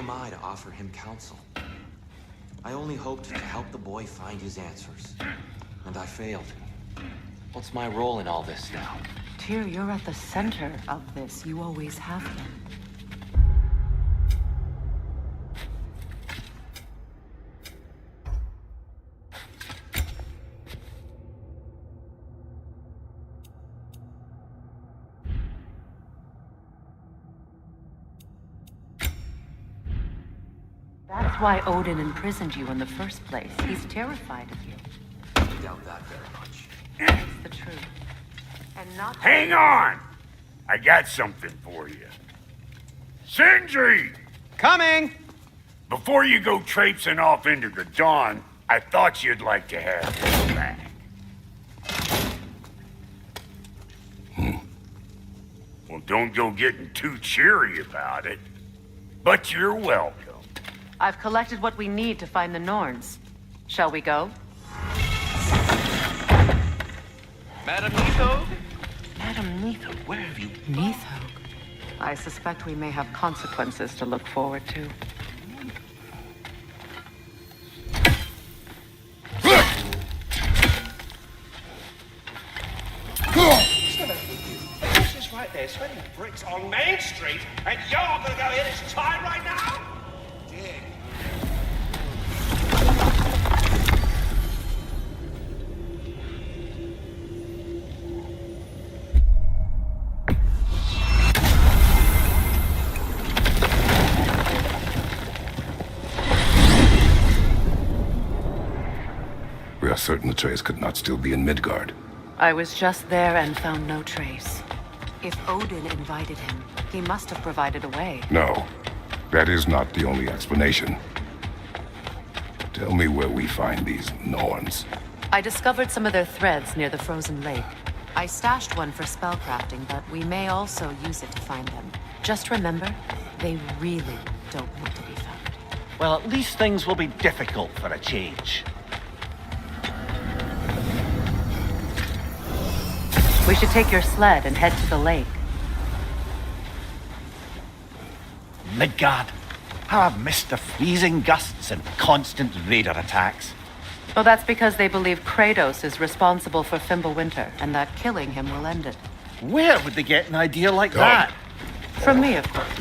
am I to offer him counsel? I only hoped to help the boy find his answers. And I failed. What's my role in all this now? Tyr, you're at the center of this. You always have been. That's why Odin imprisoned you in the first place. He's terrified of you. I doubt that very much. It's the truth. And not... Hang on! I got something for you. Sindri! Coming! Before you go traipsing off into the dawn, I thought you'd like to have this back. Well, don't go getting too cheery about it. But you're welcome. I've collected what we need to find the Norns. Shall we go? Madam Neathog? Madam Neathog, where have you... Neathog. I suspect we may have consequences to look forward to. What's this right there? Sweating bricks on Main Street, and you're gonna go in his time right now? Dig. We are certain the trace could not still be in Midgard. I was just there and found no trace. If Odin invited him, he must have provided a way. No, that is not the only explanation. Tell me where we find these Norns. I discovered some of their threads near the frozen lake. I stashed one for spellcrafting, but we may also use it to find them. Just remember, they really don't want to be found. Well, at least things will be difficult for a change. We should take your sled and head to the lake. Midgard. How I've missed the freezing gusts and constant raider attacks. Well, that's because they believe Kratos is responsible for Fimbulwinter, and that killing him will end it. Where would they get an idea like that? From me, of course.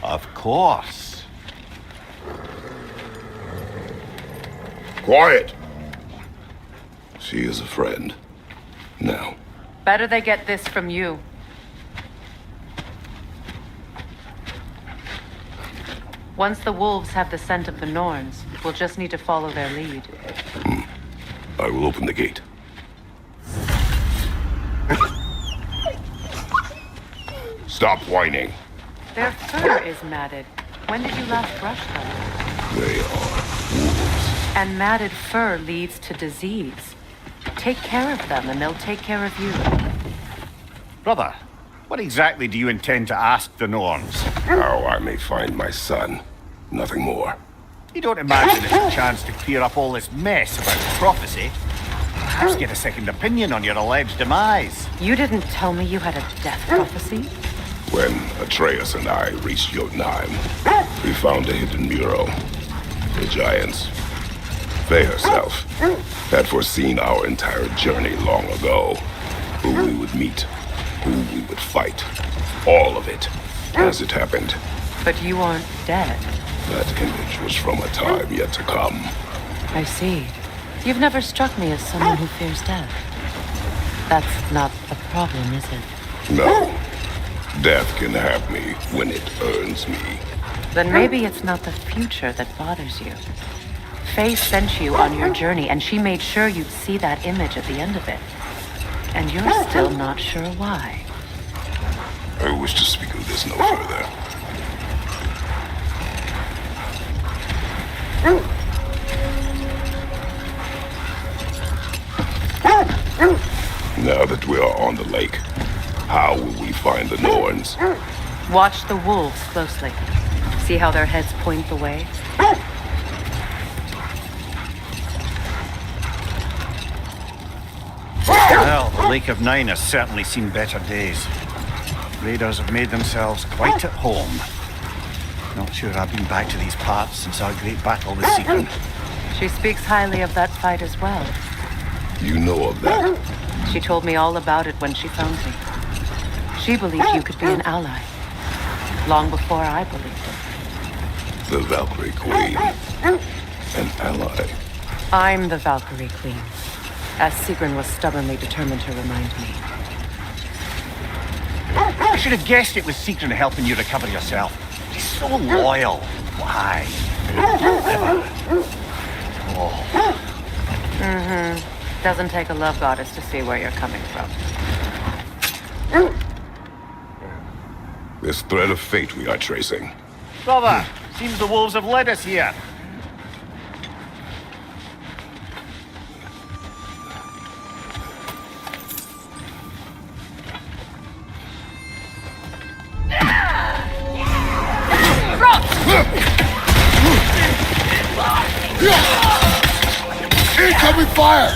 Of course. Quiet! She is a friend. Now. Better they get this from you. Once the wolves have the scent of the Norns, we'll just need to follow their lead. I will open the gate. Stop whining. Their fur is matted. When did you last brush them? They are wolves. And matted fur leads to disease. Take care of them, and they'll take care of you. Brother, what exactly do you intend to ask the Norns? How I may find my son. Nothing more. You don't imagine it's a chance to clear up all this mess about prophecy? Perhaps get a second opinion on your alleged demise. You didn't tell me you had a death prophecy? When Atreus and I reached Jotunheim, we found a hidden mural. The giants, Faye herself, had foreseen our entire journey long ago. Who we would meet, who we would fight. All of it, as it happened. But you aren't dead. That image was from a time yet to come. I see. You've never struck me as someone who fears death. That's not a problem, is it? No. Death can have me when it earns me. Then maybe it's not the future that bothers you. Faye sent you on your journey, and she made sure you'd see that image at the end of it. And you're still not sure why. I wish to speak of this no further. Now that we are on the lake, how will we find the Norns? Watch the wolves closely. See how their heads point the way? Well, the Lake of Nine has certainly seen better days. Raiders have made themselves quite at home. Not sure I've been back to these parts since our great battle with Sigrun. She speaks highly of that fight as well. You know of that? She told me all about it when she found me. She believed you could be an ally. Long before I believed it. The Valkyrie Queen. An ally. I'm the Valkyrie Queen, as Sigrun was stubbornly determined to remind me. I should have guessed it was Sigrun helping you recover yourself. She's so loyal. Why? Doesn't take a love goddess to see where you're coming from. This thread of fate we are tracing. Brother, seems the wolves have led us here. Incoming fire!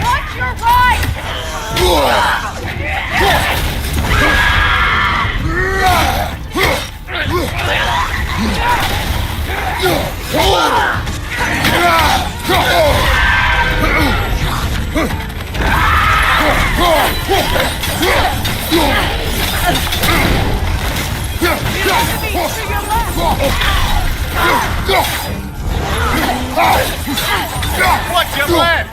Watch your right! Watch your left!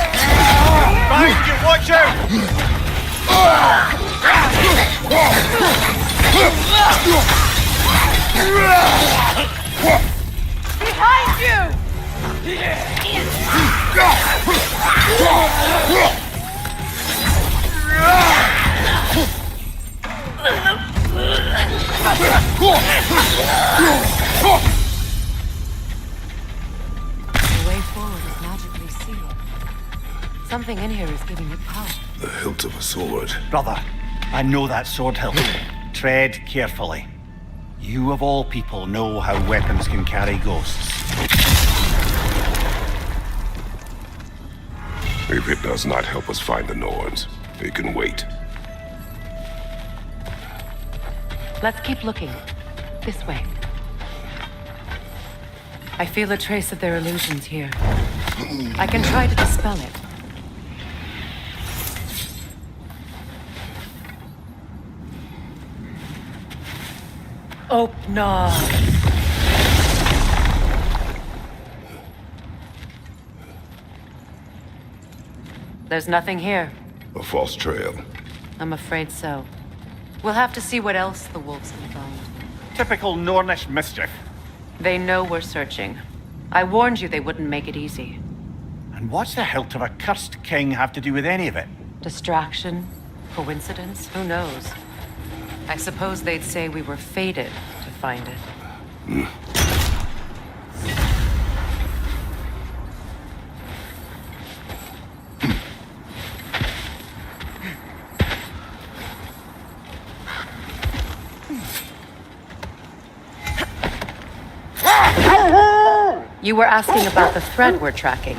Behind you, watch out! Behind you! The way forward is magically sealed. Something in here is giving you power. The hilt of a sword. Brother, I know that sword hilt. Tread carefully. You of all people know how weapons can carry ghosts. If it does not help us find the Norns, it can wait. Let's keep looking. This way. I feel a trace of their illusions here. I can try to dispel it. Oh, no. There's nothing here. A false trail. I'm afraid so. We'll have to see what else the wolves can find. Typical Nornish mischief. They know we're searching. I warned you they wouldn't make it easy. And what's the hilt of a cursed king have to do with any of it? Distraction? Coincidence? Who knows? I suppose they'd say we were fated to find it. You were asking about the thread we're tracking.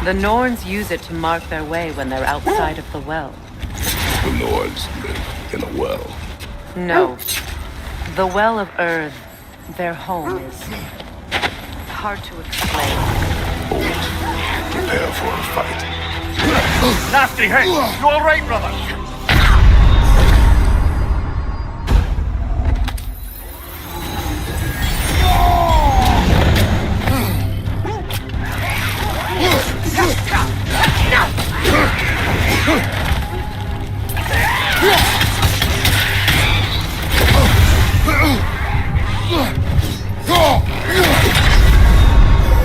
The Norns use it to mark their way when they're outside of the well. The Nords live in a well. No. The Well of Earth, their home, is hard to explain. Old. Prepare for a fight. Nasty hit! You alright, brother?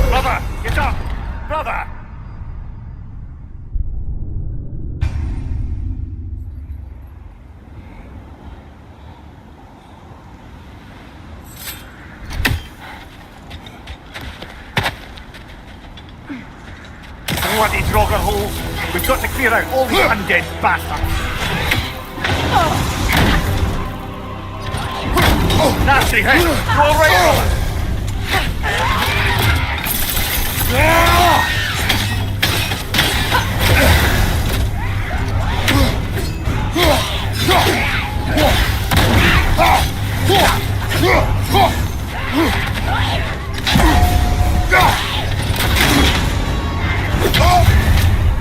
Brother, get up! Brother! What is Roger Hole? We've got to clear out all these undead bastards. Nasty hit! You alright, brother?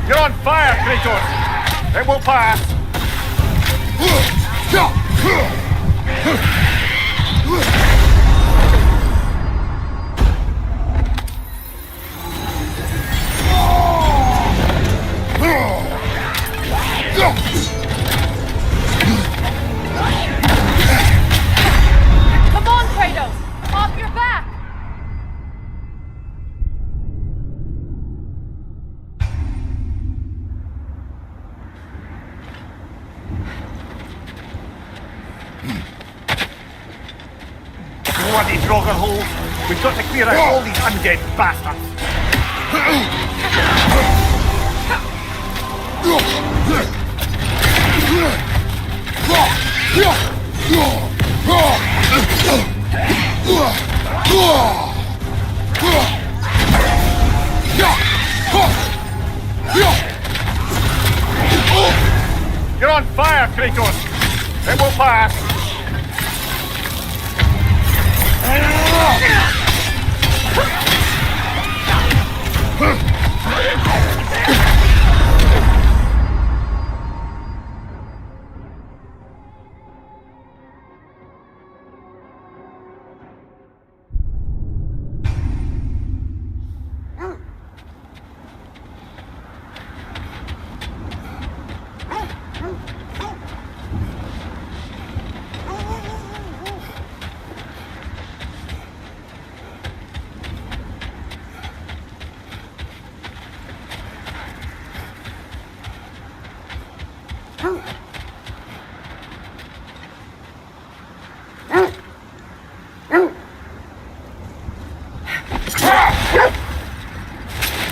You're on fire, Kratos! It will pass! Come on, Kratos! Off your back! What is Roger Hole? We've got to clear out all these undead bastards. You're on fire, Kratos! It will pass!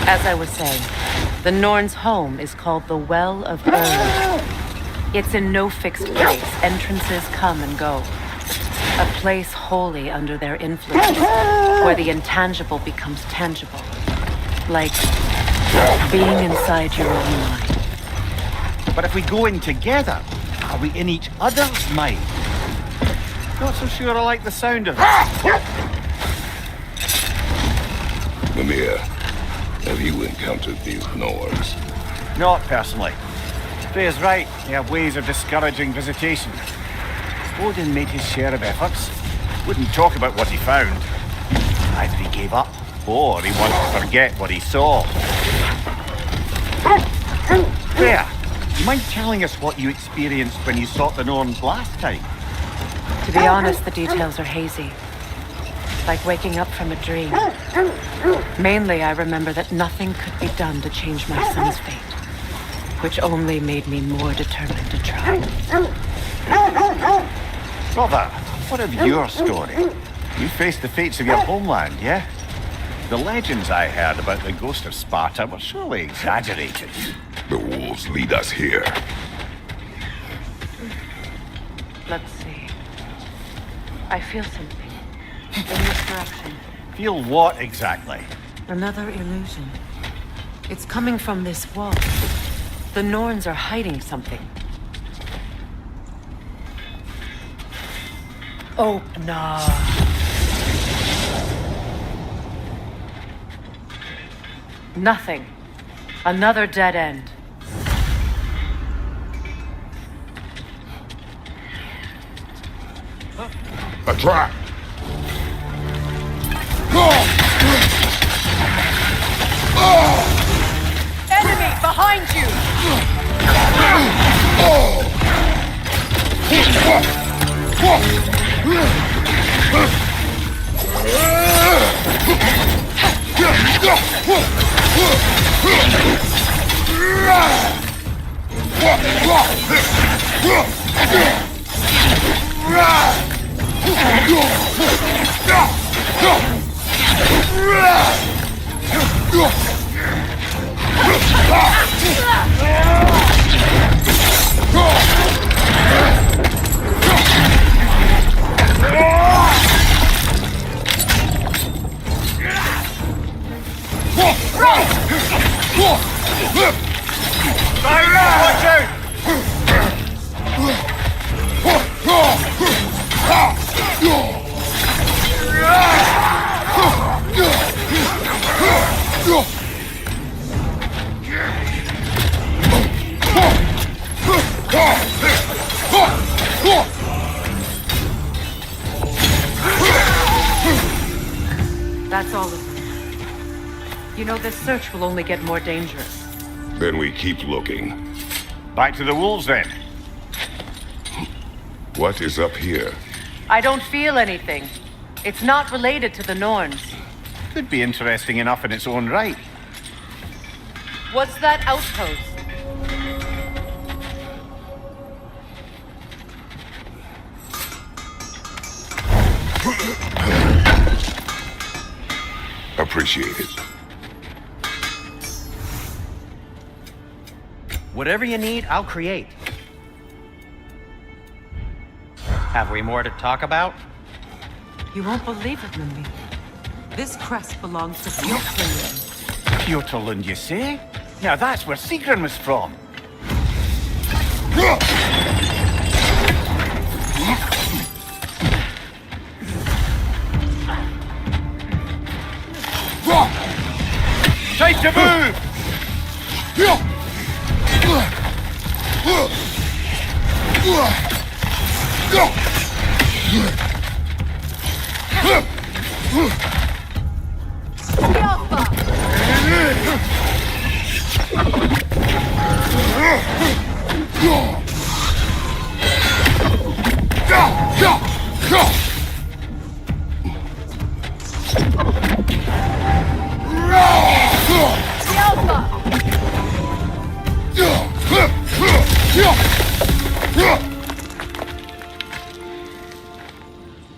As I was saying, the Norn's home is called the Well of Erd. It's in no fixed place. Entrances come and go. A place wholly under their influence, where the intangible becomes tangible. Like being inside your own mind. But if we go in together, are we in each other's mind? Not so sure I like the sound of it. Mimir, have you encountered these Norns? Not personally. Freya's right. They have ways of discouraging visitation. Odin made his share of efforts. Wouldn't talk about what he found. Either he gave up, or he wanted to forget what he saw. Freya, you mind telling us what you experienced when you sought the Norns last time? To be honest, the details are hazy. Like waking up from a dream. Mainly, I remember that nothing could be done to change my son's fate, which only made me more determined to try. Brother, what of your story? You faced the fates of your homeland, yeah? The legends I heard about the ghost of Sparta were surely exaggerated. The wolves lead us here. Let's see. I feel something. In this direction. Feel what exactly? Another illusion. It's coming from this wall. The Norns are hiding something. Oh, no. Nothing. Another dead end. Enemy behind you! Watch out! That's all of them. You know, this search will only get more dangerous. Then we keep looking. Back to the wolves then. What is up here? I don't feel anything. It's not related to the Norns. Could be interesting enough in its own right. What's that outpost? Appreciate it. Whatever you need, I'll create. Have we more to talk about? You won't believe it, Mimi. This crest belongs to Fjordland. Fjordland, you say? Now that's where Sigrun was from. Time to move!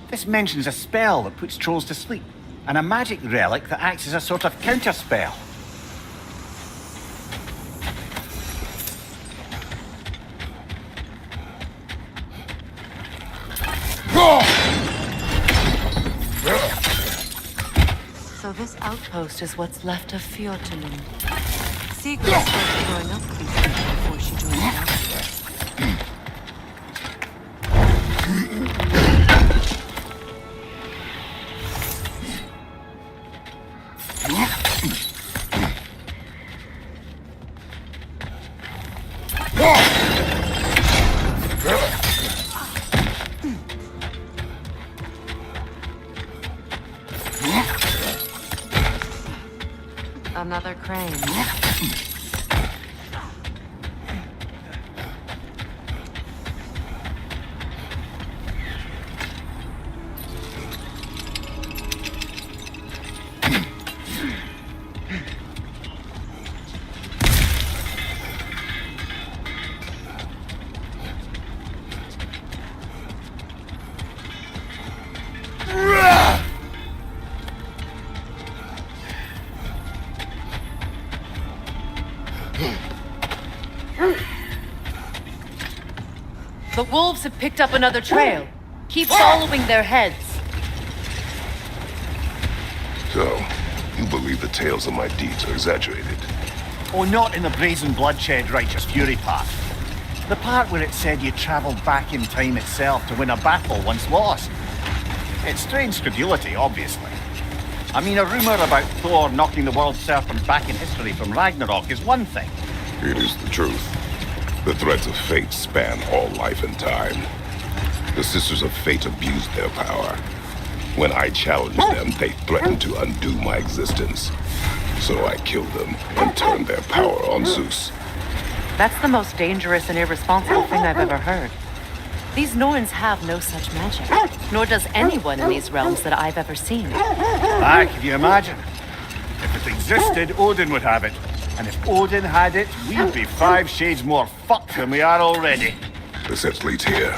This mentions a spell that puts trolls to sleep, and a magic relic that acts as a sort of counter-spell. So this outpost is what's left of Fjordland. Sigrun started growing up creepy before she joined the outpost. Another crane. The wolves have picked up another trail. Keep following their heads. So, you believe the tales of my deeds are exaggerated? Oh, not in the brazen bloodshed righteous fury part. The part where it said you travelled back in time itself to win a battle once lost. It's strange credulity, obviously. I mean, a rumour about Thor knocking the world serpent back in history from Ragnarok is one thing. It is the truth. The threads of fate span all life and time. The Sisters of Fate abused their power. When I challenged them, they threatened to undo my existence. So I killed them and turned their power on Zeus. That's the most dangerous and irresponsible thing I've ever heard. These Norns have no such magic, nor does anyone in these realms that I've ever seen. Can you imagine? If it existed, Odin would have it. And if Odin had it, we'd be 5 shades more fucked than we are already. The set leads here.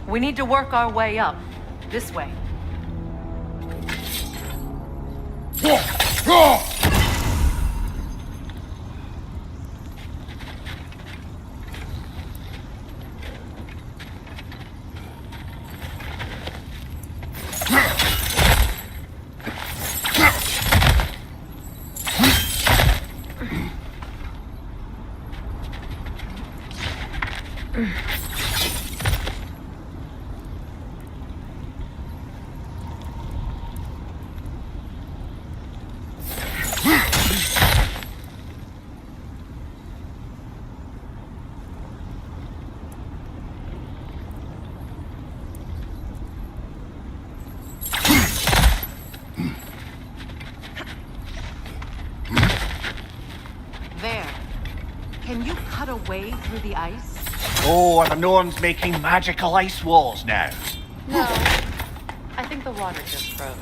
We need to work our way up. This way. Can you cut a way through the ice? Oh, are the Norns making magical ice walls now? No. I think the water just froze.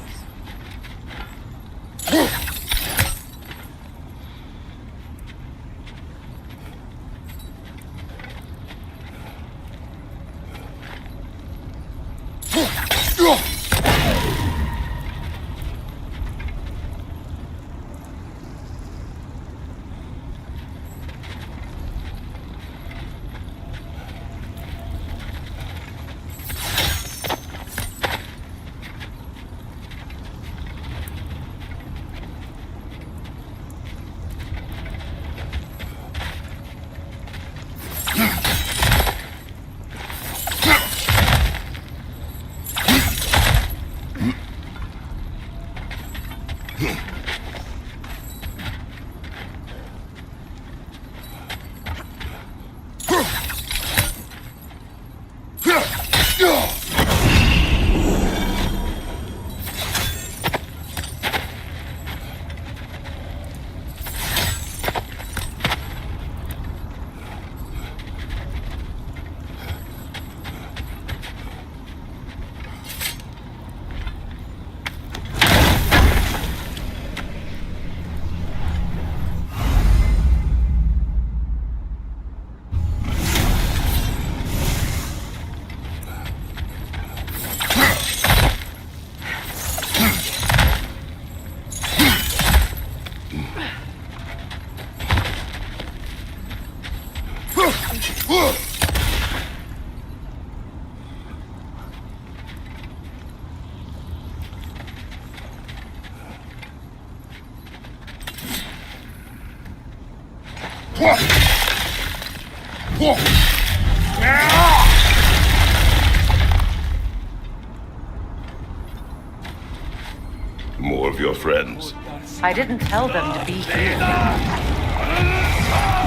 More of your friends. I didn't tell them to be here.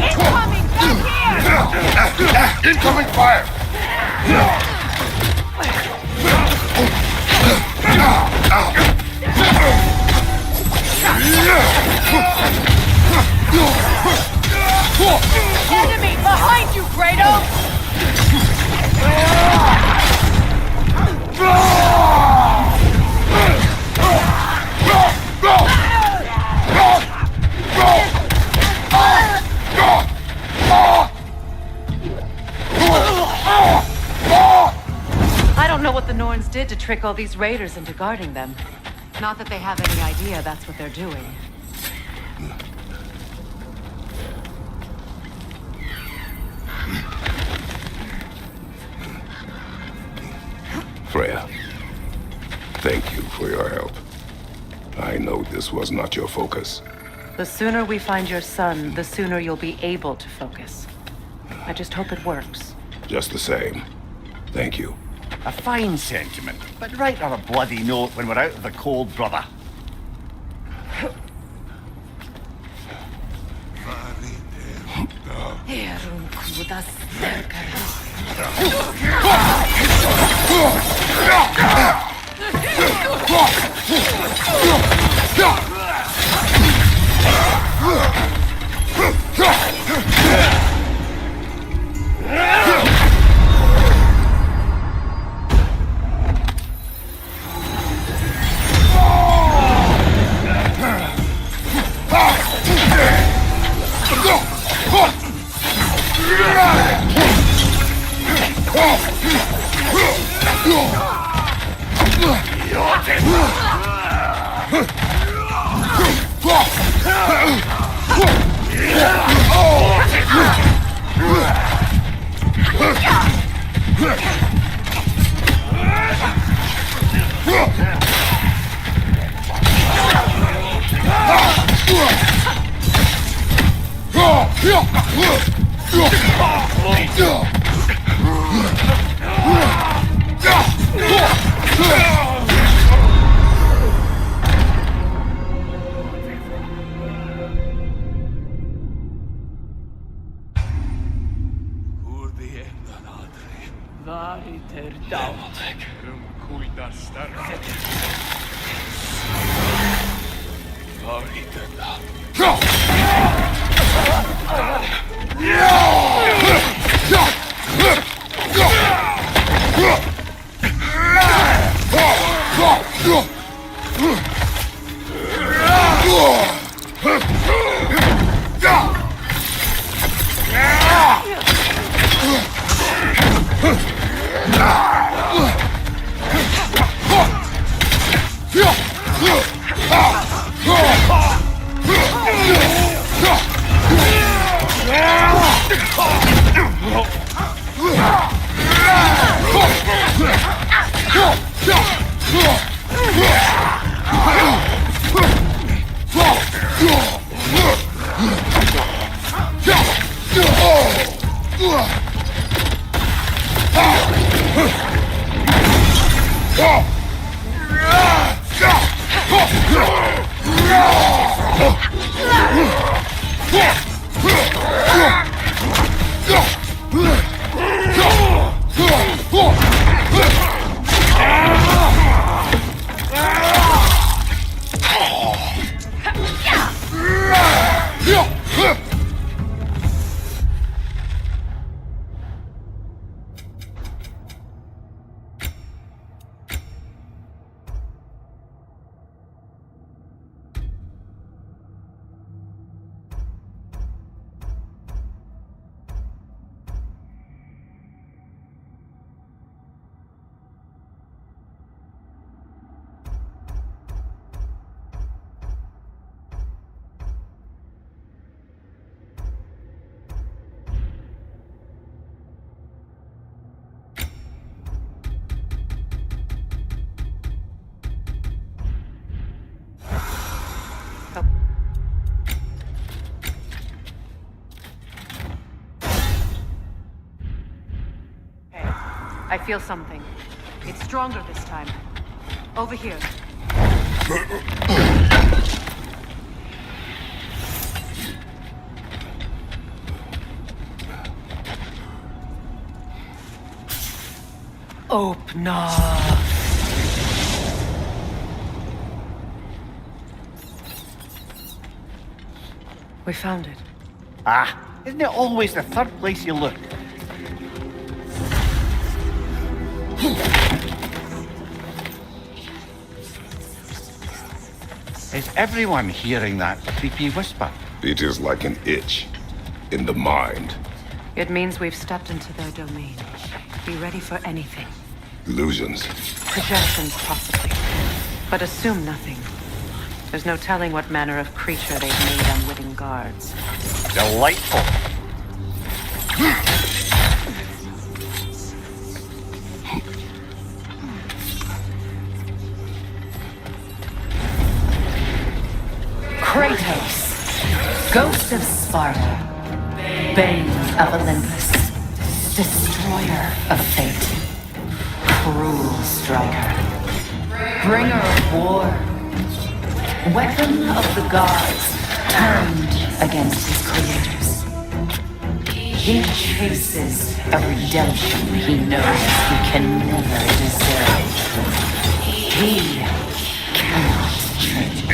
Incoming! Back here! Incoming fire! Enemy behind you, Kratos! I don't know what the Norns did to trick all these raiders into guarding them. Not that they have any idea that's what they're doing. Freya, thank you for your help. I know this was not your focus. The sooner we find your son, the sooner you'll be able to focus. I just hope it works. Just the same, thank you. A fine sentiment, but write her a bloody note when we're out of the cold, brother. vida sterkare. I feel something. It's stronger this time. Over here. Open up. We found it. Ah, isn't it always the third place you look? Is everyone hearing that creepy whisper? It is like an itch in the mind. It means we've stepped into their domain. Be ready for anything. Illusions. Projections, possibly. But assume nothing. There's no telling what manner of creature they've made unwitting guards. Delightful. Kratos, Ghost of Sparta, Bane of Olympus, Destroyer of Fate, Cruel Striker, Bringer of War, Weapon of the Gods, turned against his creators. He chases a redemption he knows he can never deserve. He cannot change.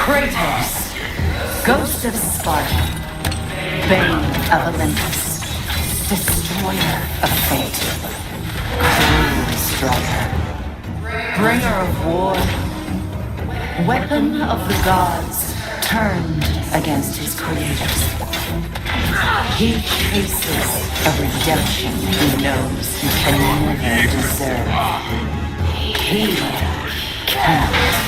Kratos, Ghost of Sparta, Bane of Olympus, Destroyer of Fate, Cruel Striker, Bringer of War, Weapon of the Gods, turned against his creators. He chases a redemption he knows he can never deserve. He cannot change.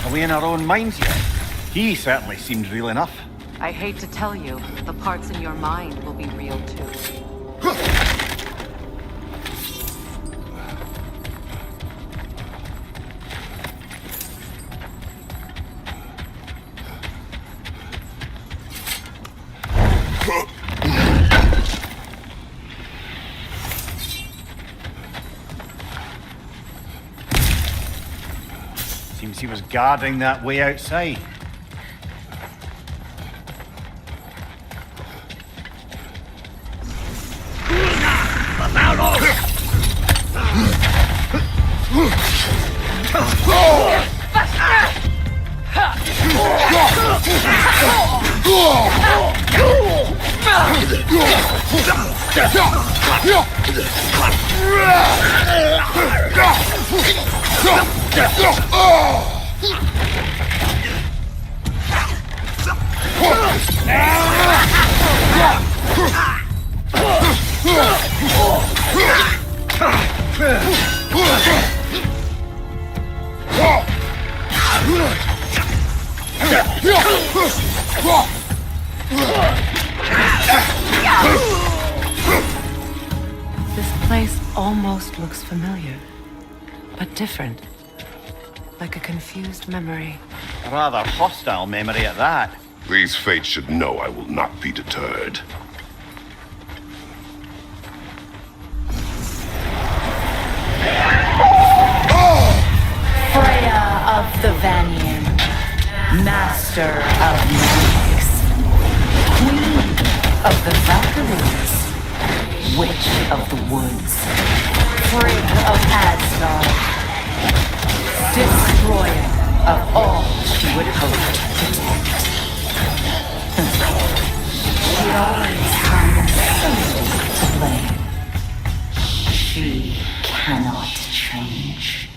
Are we in our own minds yet? He certainly seemed real enough. I hate to tell you, the parts in your mind will be real too. Seems he was guarding that way outside. This place almost looks familiar, but different. Like a confused memory. A rather hostile memory at that. These fates should know I will not be deterred. Freya of the Vanyan, Master of magics, Queen of the Valkyries, Witch of the Woods, Frigg of Asgard, Destroyer of all she would hope to protect. She always finds something to blame. She cannot change.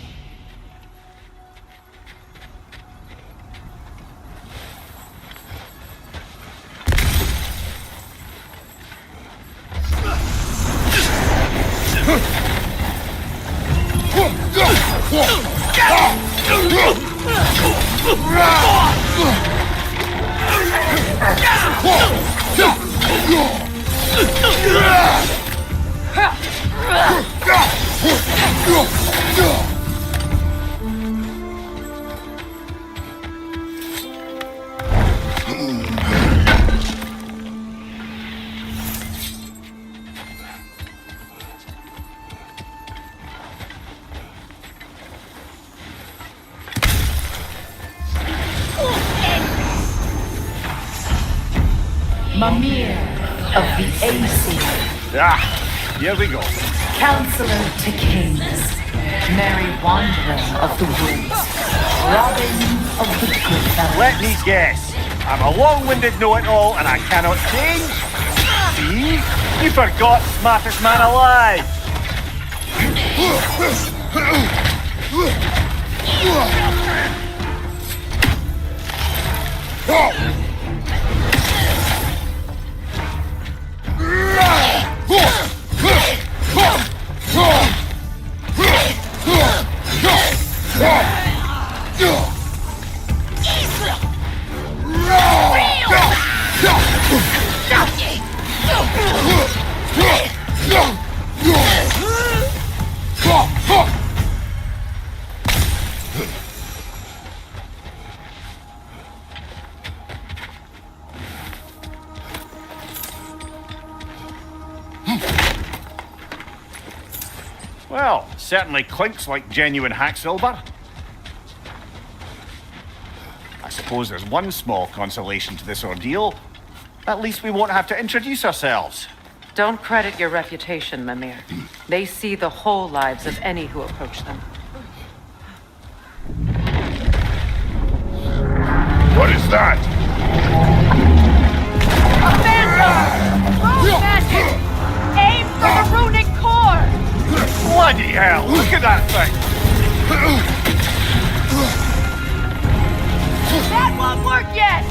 Mimir of the AC. Ah, here we go. Counselor to Kings, Mary Wanderer of the Woods, Robin of the Good Let me guess. I'm a long-winded know-it-all and I cannot change? See? You forgot smartest man alive. Well, certainly clinks like genuine hack silver. I suppose there's one small consolation to this ordeal. At least we won't have to introduce ourselves. Don't credit your reputation, Mimir. They see the whole lives of any who approach them. What is that? A phantom! Rune magic! Aim for the runic core! Bloody hell, look at that thing! That won't work yet!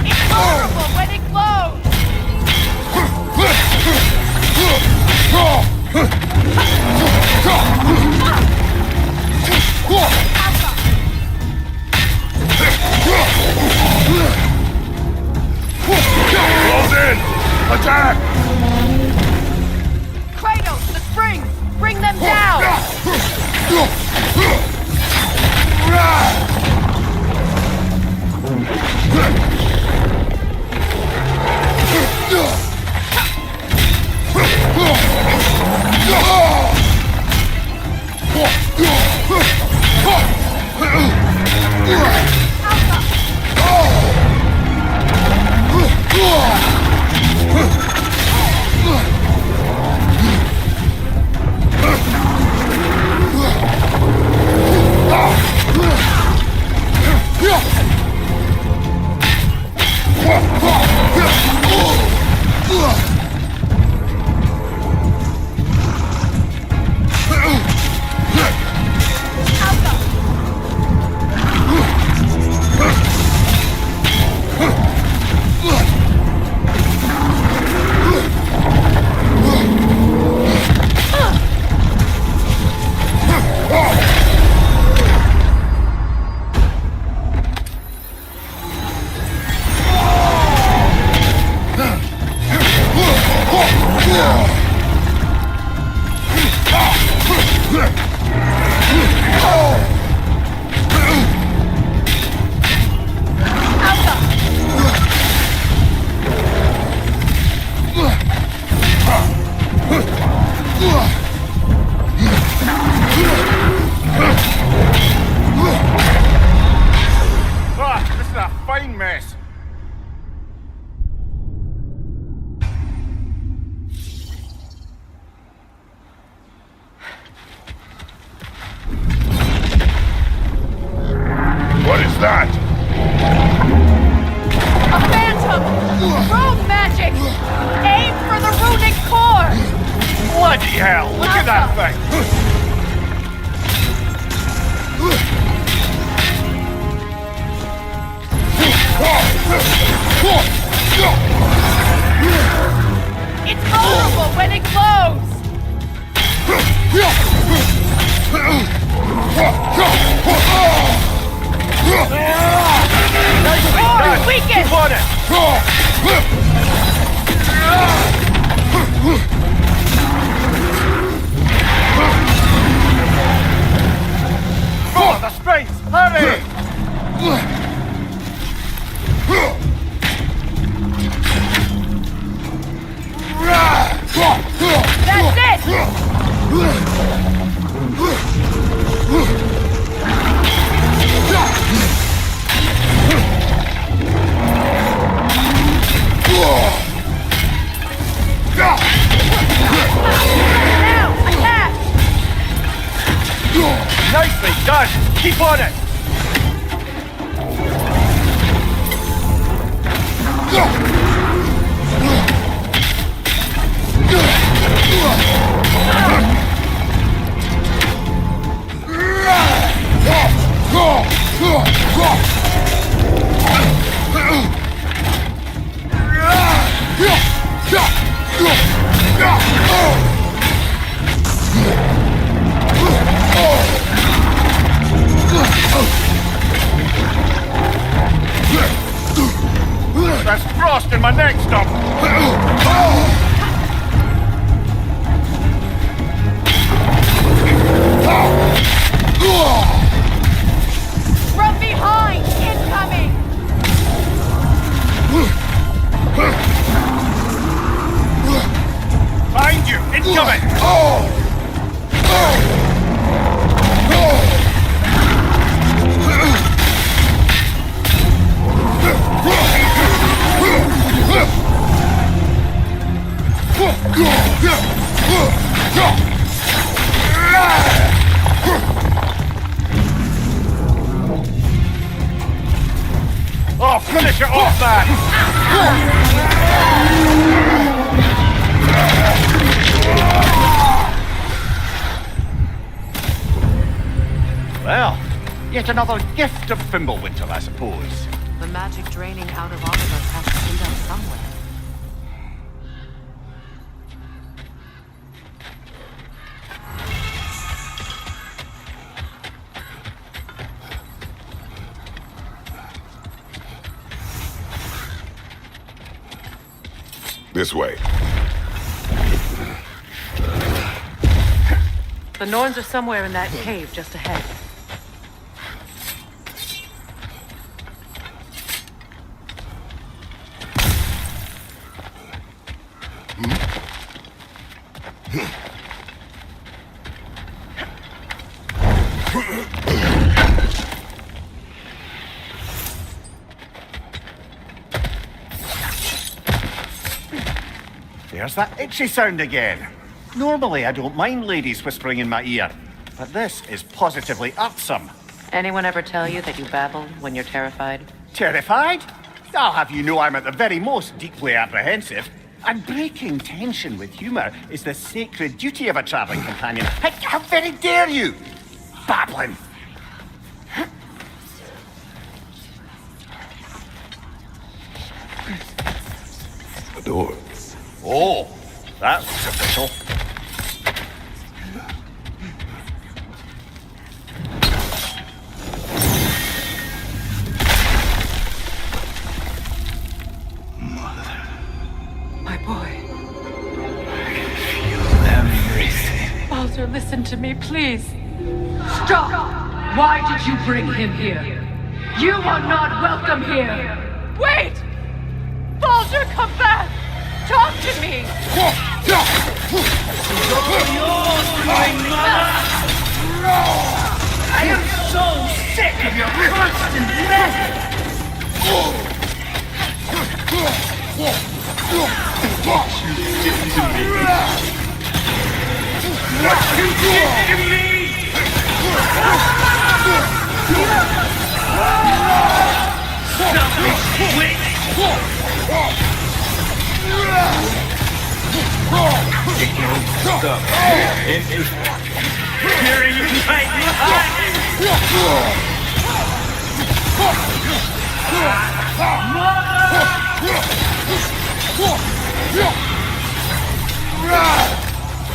It's horrible when it glows! Close in! Attack! Kratos, the springs! Bring them down! Ah, this is a fine mess. What is that? A phantom! Rune magic! Aim for the runic core! Bloody hell! Look at that thing! It's vulnerable when it glows! Core weakened! Keep on it! Follow the strings! Hurry! That's it! Now, attack! Nicely done! Keep on it! There's frost in my neck stop! From behind! Incoming! Find you! Incoming! Oh, finish it off, man! Well, yet another gift of Fimbulwinter, I suppose. The magic draining out of all of us has to end up somewhere. This way. The Norns are somewhere in that cave just ahead. There's that itchy sound again. Normally, I don't mind ladies whispering in my ear, but this is positively irksome. Anyone ever tell you that you babble when you're terrified? Terrified? I'll have you know I'm at the very most deeply apprehensive. And breaking tension with humour is the sacred duty of a travelling companion. How very dare you! Babbling! The door. Oh, that's official. My boy. Everything. Baldur, listen to me, please. Stop! Why did you bring him here? You are not welcome here! Wait! Baldur, come back! Talk to me! I am so sick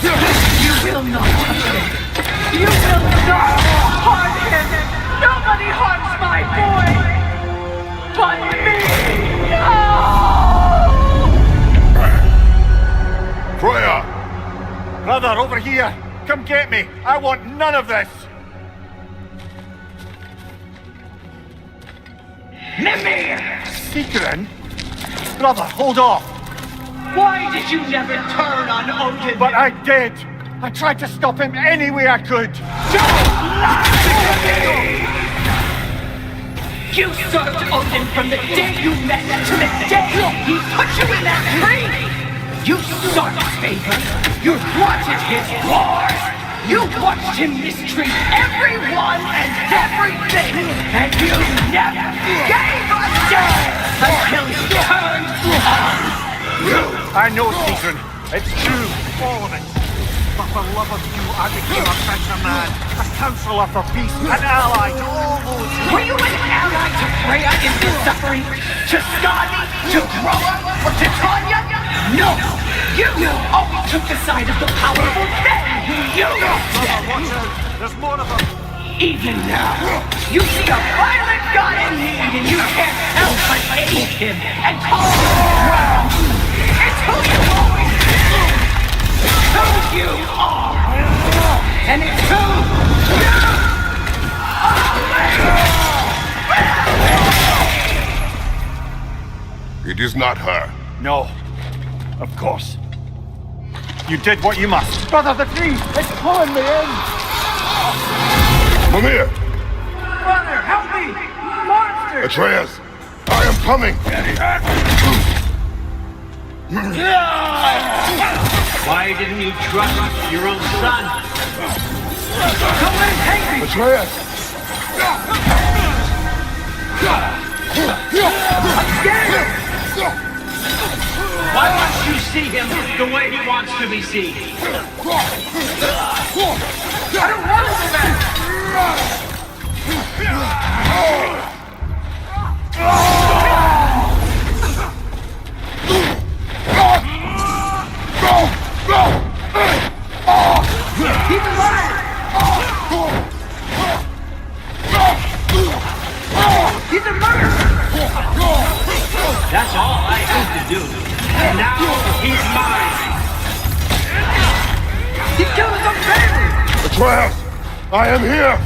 You will not touch him. You will not harm him. Nobody harms my boy. But me. No! Freya! Brother, over here! Come get me! I want none of this! Mimir! Secret? Brother, hold off! Why did you never turn on Odin? But I did! I tried to stop him any way I could! Don't lie to me! You served Odin from the day you met to the day he put you in that tree! You sought his favor! You wanted his wars! You watched him mistreat everyone and everything! And you never gave a damn until he turned on you! I know, Secret. It's true. All of it. But for love of you, I became a better man. A counselor for peace. An ally to all those who... Were you an ally to Freya in this suffering? To Skadi? To Groa? Or to Tanya? No! You always took the side of the powerful men who you... Brother, watch out. There's more of them. Even now, you see a violent god in need and you can't help but aid him and call him wrong. It's who you always been. It's who you are. And it's who you always It is not her. No. Of course. You did what you must. Brother, the tree! It's pulling me in! Mimir! Brother, help me! Monster! Atreus! I am coming! Why didn't you trust your own son? Don't let him take me! Atreus! Why must you see him the way he wants to be seen? I don't want to go back! He's alive! He's a murderer! That's all I have to do. And now he's mine. He killed his own family! Atreus! I am here!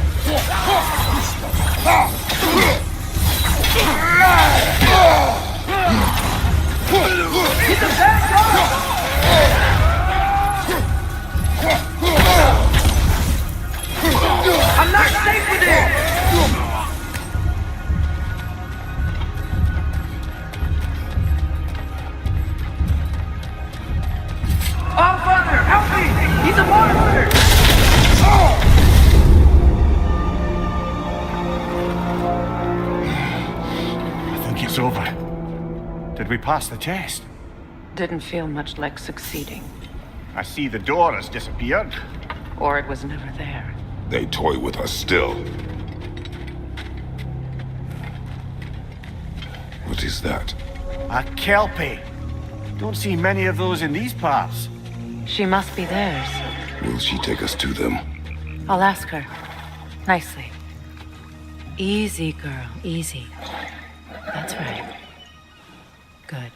He's a bad guy! I'm not safe with him! Oh, brother, help me! He's a monster! I think it's over. Did we pass the test? Didn't feel much like succeeding. I see the door has disappeared. Or it was never there. They toy with us still. What is that? A kelpie. Don't see many of those in these parts. She must be theirs. Will she take us to them? I'll ask her. Nicely. Easy, girl. Easy. That's right. Good.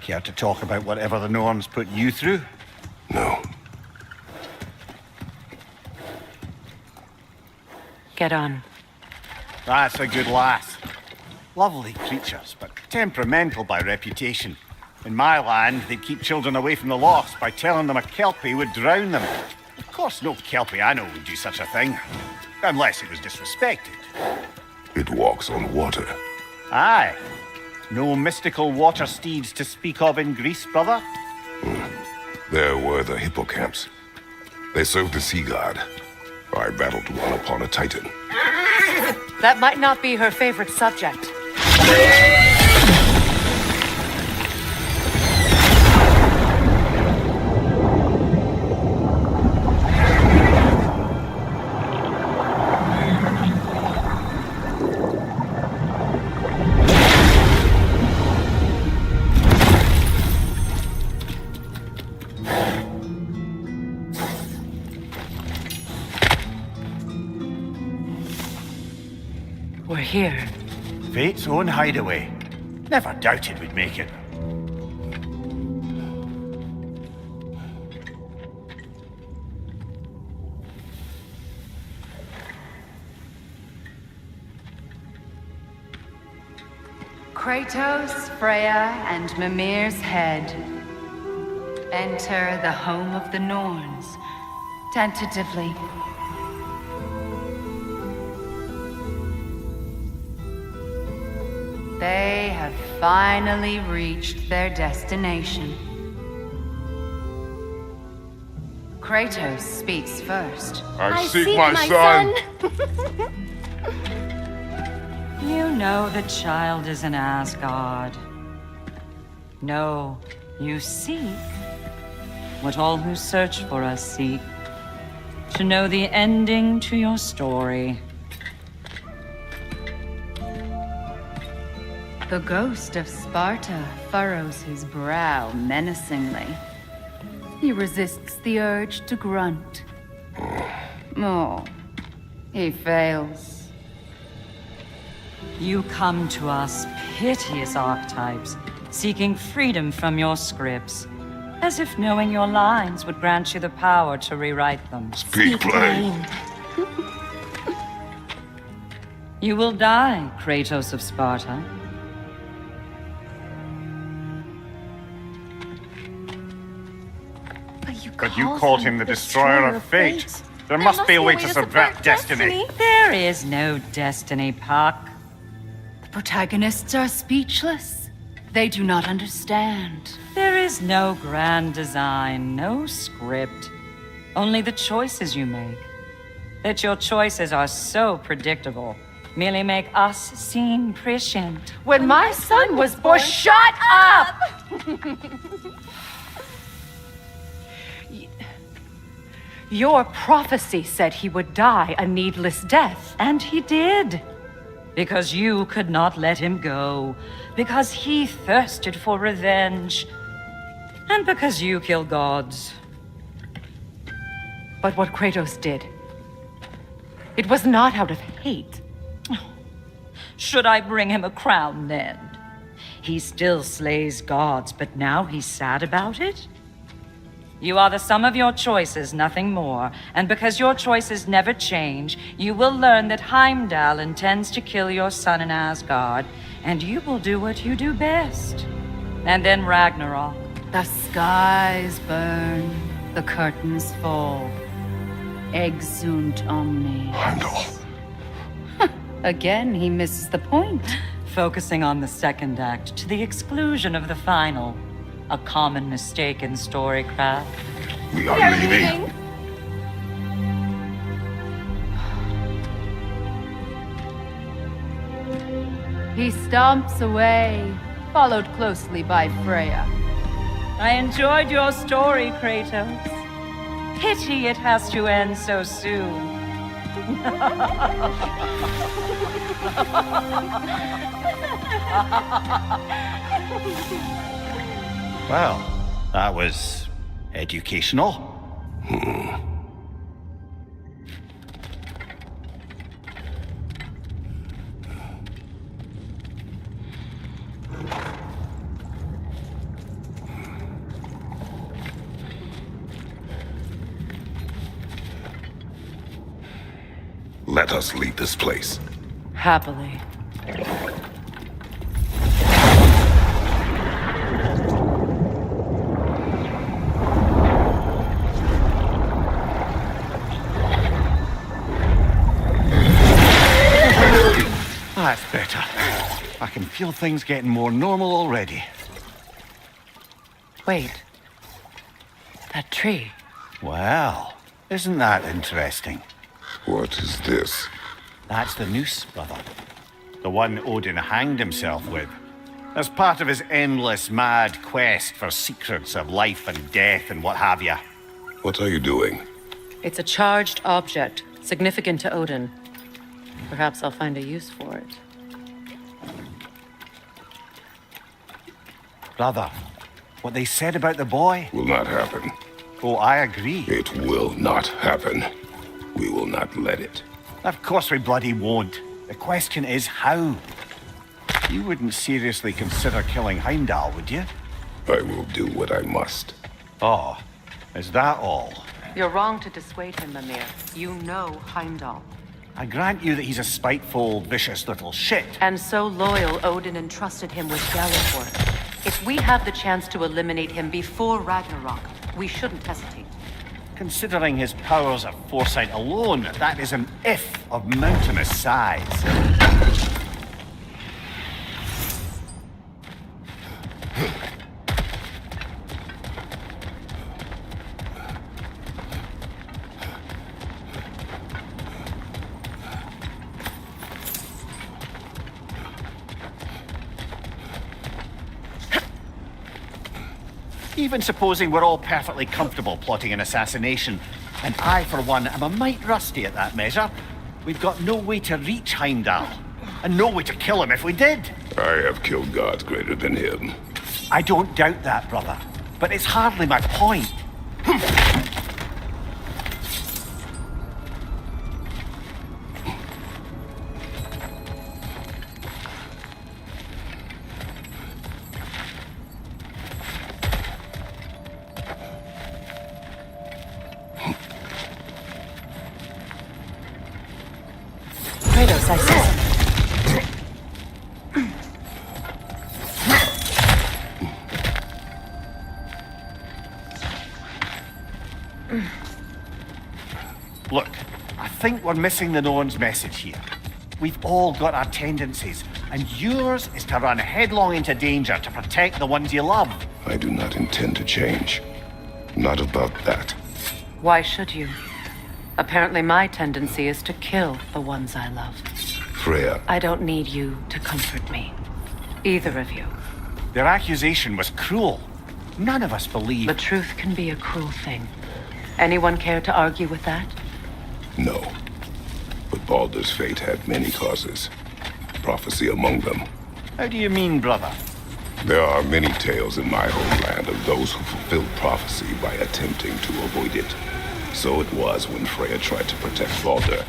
Care to talk about whatever the norms put you through? No. Get on. That's a good lass. Lovely creatures, but temperamental by reputation. In my land, they'd keep children away from the lost by telling them a kelpie would drown them. Of course, no kelpie I know would do such a thing. Unless it was disrespected. It walks on water. Aye. No mystical water steeds to speak of in Greece, brother? There were the hippocamps. They served the sea god. I battled one upon a titan. That might not be her favorite subject. We're here. Fate's own hideaway. Never doubted we'd make it. Kratos, Freya, and Mimir's head. Enter the home of the Norns, tentatively. They have finally reached their destination. Kratos speaks first. I seek my son. You know the child is in Asgard. No, you seek what all who search for us seek. To know the ending to your story. The ghost of Sparta furrows his brow menacingly. He resists the urge to grunt. Oh, he fails. You come to us, piteous archetypes, seeking freedom from your scripts, as if knowing your lines would grant you the power to rewrite them. Speak plain. You will die, Kratos of Sparta. But you called him the destroyer of fate. There must be a way to subvert destiny. There is no destiny, Puck. The protagonists are speechless. They do not understand. There is no grand design, no script. Only the choices you make. That your choices are so predictable merely make us seem prescient. When my son was born, shut up! Your prophecy said he would die a needless death. And he did. Because you could not let him go. Because he thirsted for revenge. And because you kill gods. But what Kratos did, it was not out of hate. Should I bring him a crown then? He still slays gods, but now he's sad about it? You are the sum of your choices, nothing more. And because your choices never change, you will learn that Heimdall intends to kill your son in Asgard, and you will do what you do best. And then Ragnarok. The skies burn, the curtains fall. Exunt omnes. Heimdall. Again, he misses the point. Focusing on the second act to the exclusion of the final. A common mistake in storycraft. We are leaving. He stomps away, followed closely by Freya. I enjoyed your story, Kratos. Pity it has to end so soon. Well, that was educational. Let us leave this place. Happily. That's better. I can feel things getting more normal already. Wait. That tree. Well, isn't that interesting? What is this? That's the noose, brother. The one Odin hanged himself with. As part of his endless, mad quest for secrets of life and death and what have you. What are you doing? It's a charged object, significant to Odin. Perhaps I'll find a use for it. Brother, what they said about the boy? Will not happen. Oh, I agree. It will not happen. We will not let it. Of course we bloody won't. The question is how? You wouldn't seriously consider killing Heimdall, would you? I will do what I must. Oh, is that all? You're wrong to dissuade him, Mimir. You know Heimdall. I grant you that he's a spiteful, vicious little shit. And so loyal, Odin entrusted him with Gjallarhorn. If we have the chance to eliminate him before Ragnarok, we shouldn't hesitate. Considering his powers of foresight alone, that is an if of mountainous size. Even supposing we're all perfectly comfortable plotting an assassination, and I, for one, am a mite rusty at that measure, we've got no way to reach Heimdall, and no way to kill him if we did. I have killed gods greater than him. I don't doubt that, brother, but it's hardly my point. Kratos, I said. Look, I think we're missing the Norn's message here. We've all got our tendencies, and yours is to run headlong into danger to protect the ones you love. I do not intend to change. Not about that. Why should you? Apparently my tendency is to kill the ones I love. Freya, I don't need you to comfort me. Either of you. Their accusation was cruel. None of us believe. The truth can be a cruel thing. Anyone care to argue with that? no. But Baldur's fate had many causes. Prophecy among them. How do you mean, brother? There are many tales in my homeland of those who fulfilled prophecy by attempting to avoid it. So it was when Freya tried to protect Baldur,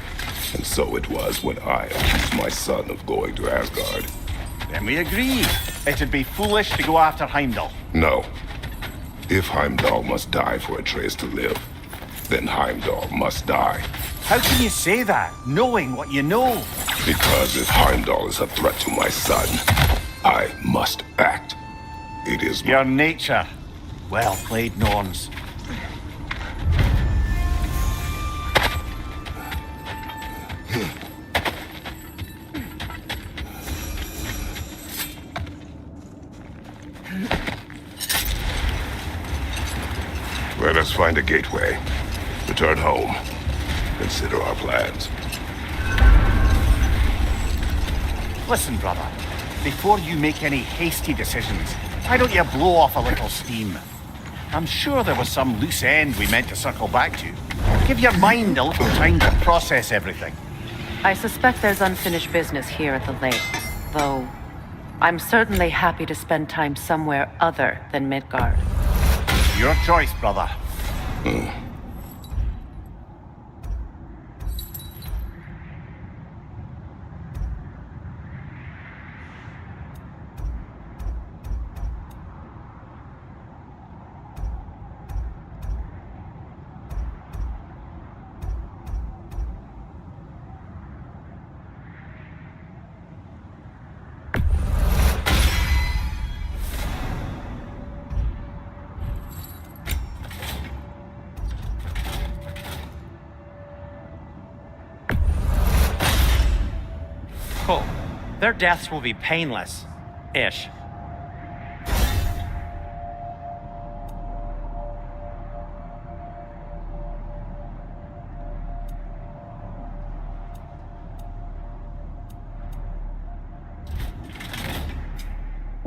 and so it was when I accused my son of going to Asgard. Then we agree. It'd be foolish to go after Heimdall. No. If Heimdall must die for Atreus to live, then Heimdall must die. How can you say that, knowing what you know? Because if Heimdall is a threat to my son, I must act. It is Your nature. Well played, Norns. Let us find a gateway. Return home. Consider our plans. Listen, brother. Before you make any hasty decisions, why don't you blow off a little steam? I'm sure there was some loose end we meant to circle back to. Give your mind a little time to process everything. I suspect there's unfinished business here at the lake, though I'm certainly happy to spend time somewhere other than Midgard. Your choice, brother. Cool. Their deaths will be painless. Ish.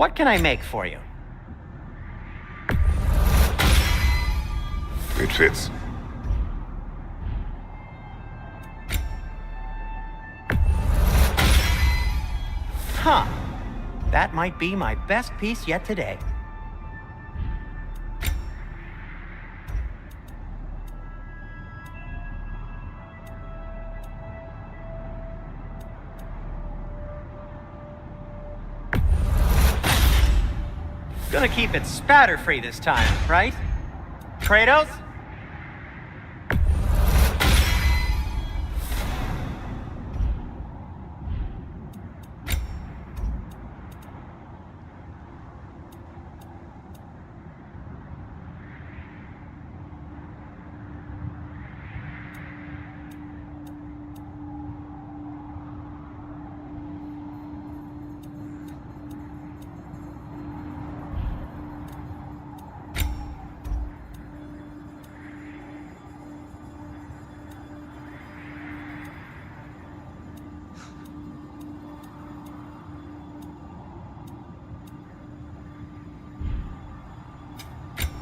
What can I make for you? It fits. Huh. That might be my best piece yet today. Gonna keep it spatter-free this time, right? Kratos?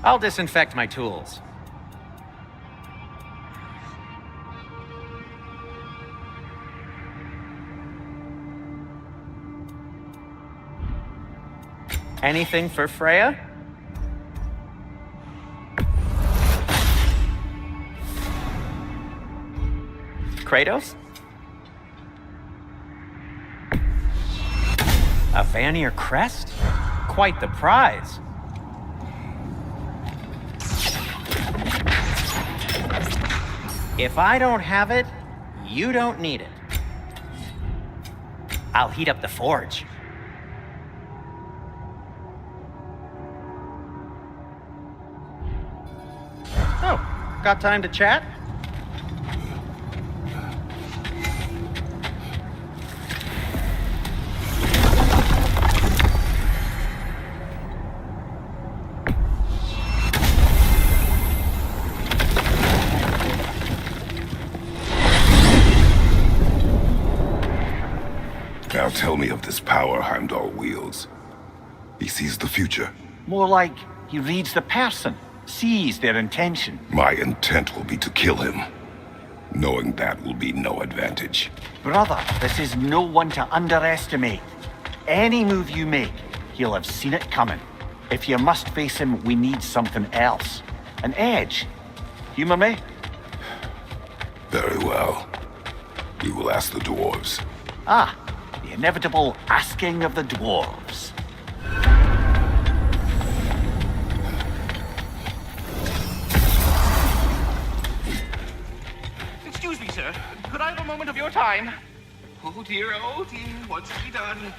I'll disinfect my tools. Anything for Freya? Kratos? A Vanir crest? Quite the prize. If I don't have it, you don't need it. I'll heat up the forge. Oh, got time to chat? Now tell me of this power Heimdall wields. He sees the future. More like he reads the person, sees their intention. My intent will be to kill him. Knowing that will be no advantage. Brother, this is no one to underestimate. Any move you make, he'll have seen it coming. If you must face him, we need something else. An edge. Humor me? Very well. We will ask the dwarves. Ah, the inevitable asking of the dwarves. Excuse me, sir. Could I have a moment of your time? Oh dear, what's to be done?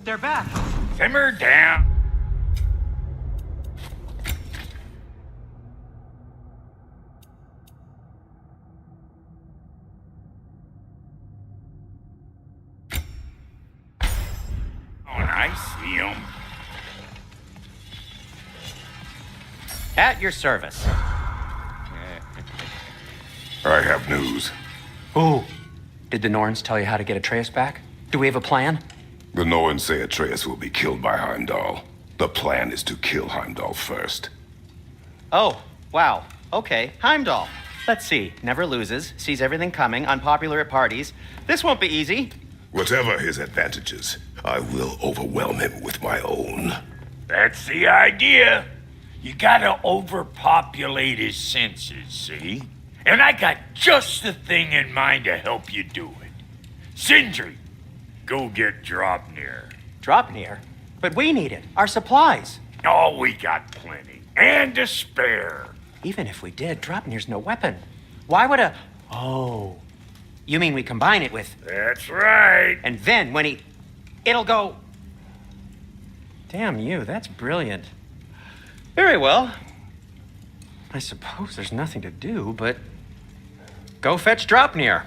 They're back. Simmer down. I see him. At your service. I have news. Ooh. Did the Norns tell you how to get Atreus back? Do we have a plan? The Norns say Atreus will be killed by Heimdall. The plan is to kill Heimdall first. Oh, wow. Okay, Heimdall. Let's see. Never loses, sees everything coming, unpopular at parties. This won't be easy. Whatever his advantages, I will overwhelm him with my own. That's the idea. You gotta overpopulate his senses, see? And I got just the thing in mind to help you do it. Sindri, go get Draupnir. Draupnir? But we need it. Our supplies. Oh, we got plenty. And to spare. Even if we did, Draupnir's no weapon. Why would a... Oh. You mean we combine it with... That's right. And then when he... It'll go... Damn you, that's brilliant. Very well. I suppose there's nothing to do, but... Go fetch Draupnir.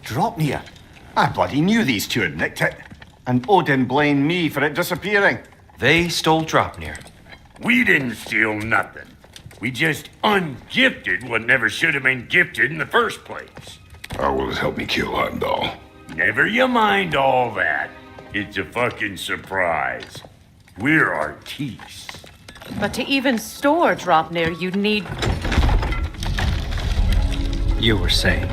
Draupnir. I bloody knew these two had nicked it. And Odin blamed me for it disappearing. They stole Draupnir. We didn't steal nothing. We just ungifted what never should have been gifted in the first place. How will it help me kill Heimdall? Never you mind all that. It's a fucking surprise. We're artistes. But to even store Draupnir, you'd need... You were saying?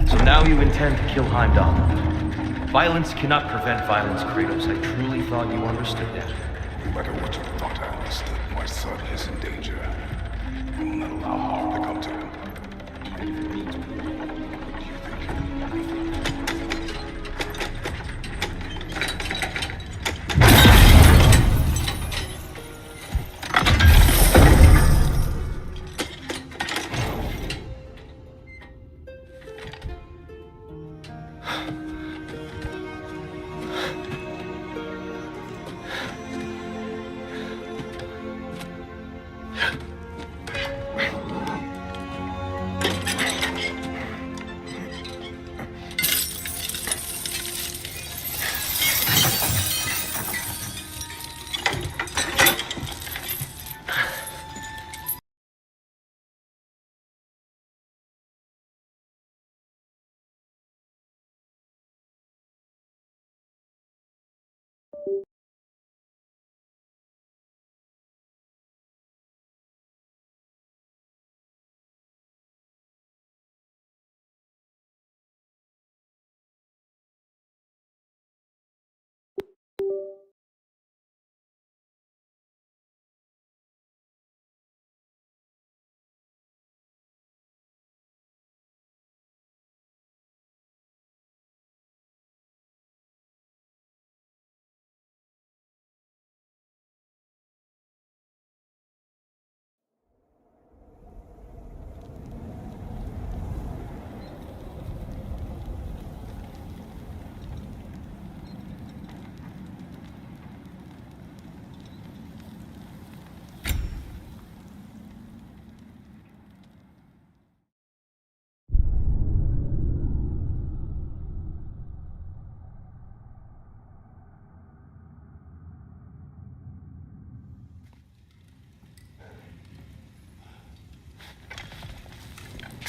So now you intend to kill Heimdall. Violence cannot prevent violence, Kratos. I truly thought you understood that. No matter what you thought I understood, my son is in danger. I will not allow harm to come to him. And if it means me, what do you think?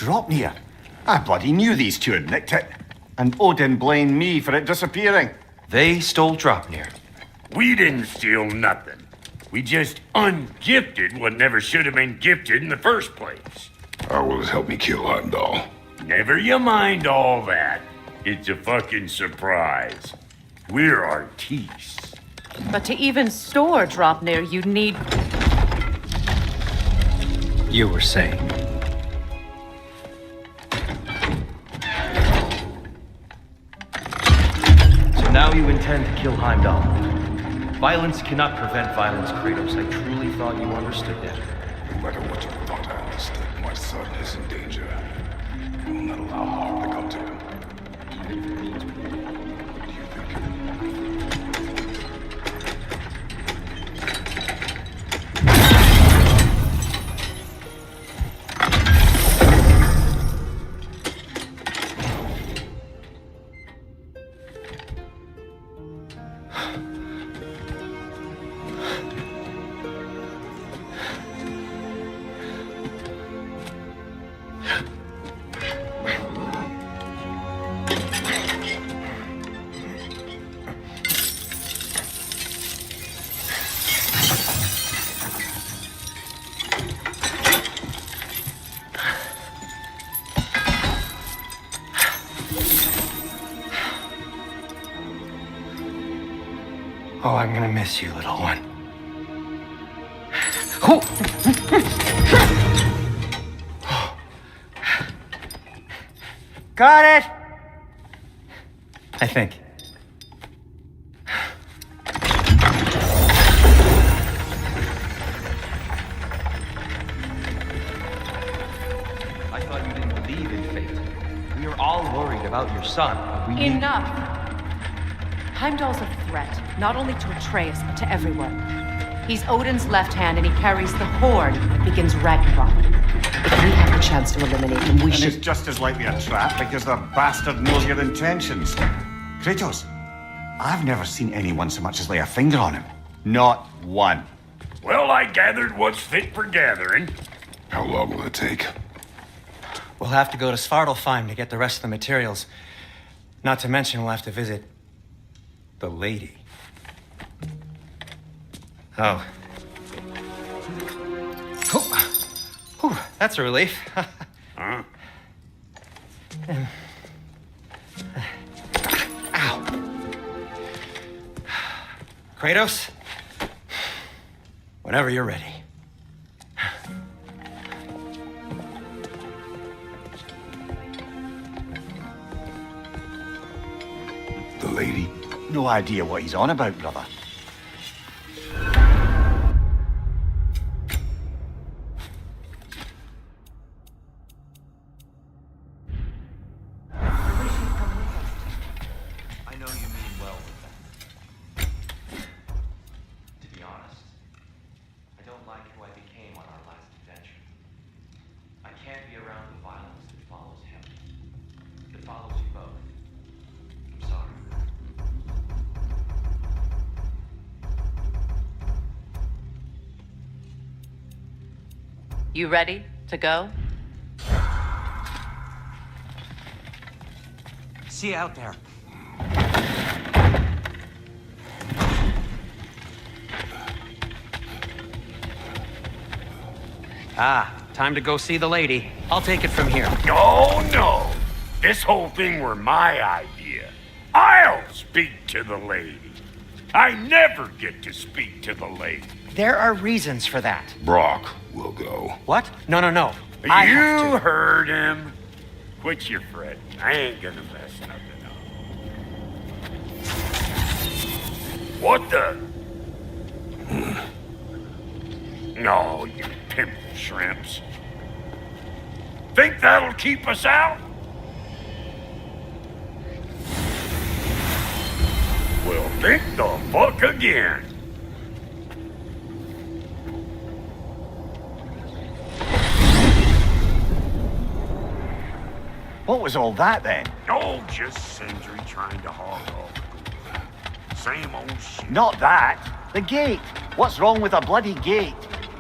Draupnir? I bloody knew these two had nicked it. And Odin blamed me for it disappearing. They stole Draupnir. We didn't steal nothing. We just ungifted what never should have been gifted in the first place. How will it help me kill Heimdall? Never you mind all that. It's a fucking surprise. We're artistes. But to even store Draupnir, you'd need... You were saying? So now you intend to kill Heimdall. Violence cannot prevent violence, Kratos. I truly thought you understood that. No matter what you thought I understood, my son is in danger. I will not allow harm to come to him. And if it means me, what do you think? Oh, I'm gonna miss you, little one. Got it! I think. I thought you didn't believe in fate. We were all worried about your son, but we... Enough! Heimdall's a threat, not only to Atreus, but to everyone. He's Odin's left hand, and he carries the horn that begins Ragnarok. You have the chance to eliminate him. We And should... it's just as likely a trap because the bastard knows your intentions. Kratos, I've never seen anyone so much as lay a finger on him. Not one. Well, I gathered what's fit for gathering. How long will it take? We'll have to go to Svartalfheim to get the rest of the materials. Not to mention we'll have to visit the lady. Oh. Whew, that's a relief. Huh? Ow. Kratos? Whenever you're ready. The lady? No idea what he's on about, brother. I know you mean well with them. To be honest, I don't like who I became on our last adventure. I can't be around the violence that follows him. That follows you both. I'm sorry. You ready to go? See you out there. Ah, time to go see the lady. I'll take it from here. No, no. This whole thing were my idea. I'll speak to the lady. I never get to speak to the lady. There are reasons for that. Brock will go. What? No. I You have to. heard him. Quit your fretting. I ain't gonna mess nothing up. What the? No, you pimple shrimps. Think that'll keep us out? Well, think the fuck again. What was all that then? Oh, just Sindri trying to hog off. Same old shit. Not that. The gate. What's wrong with a bloody gate?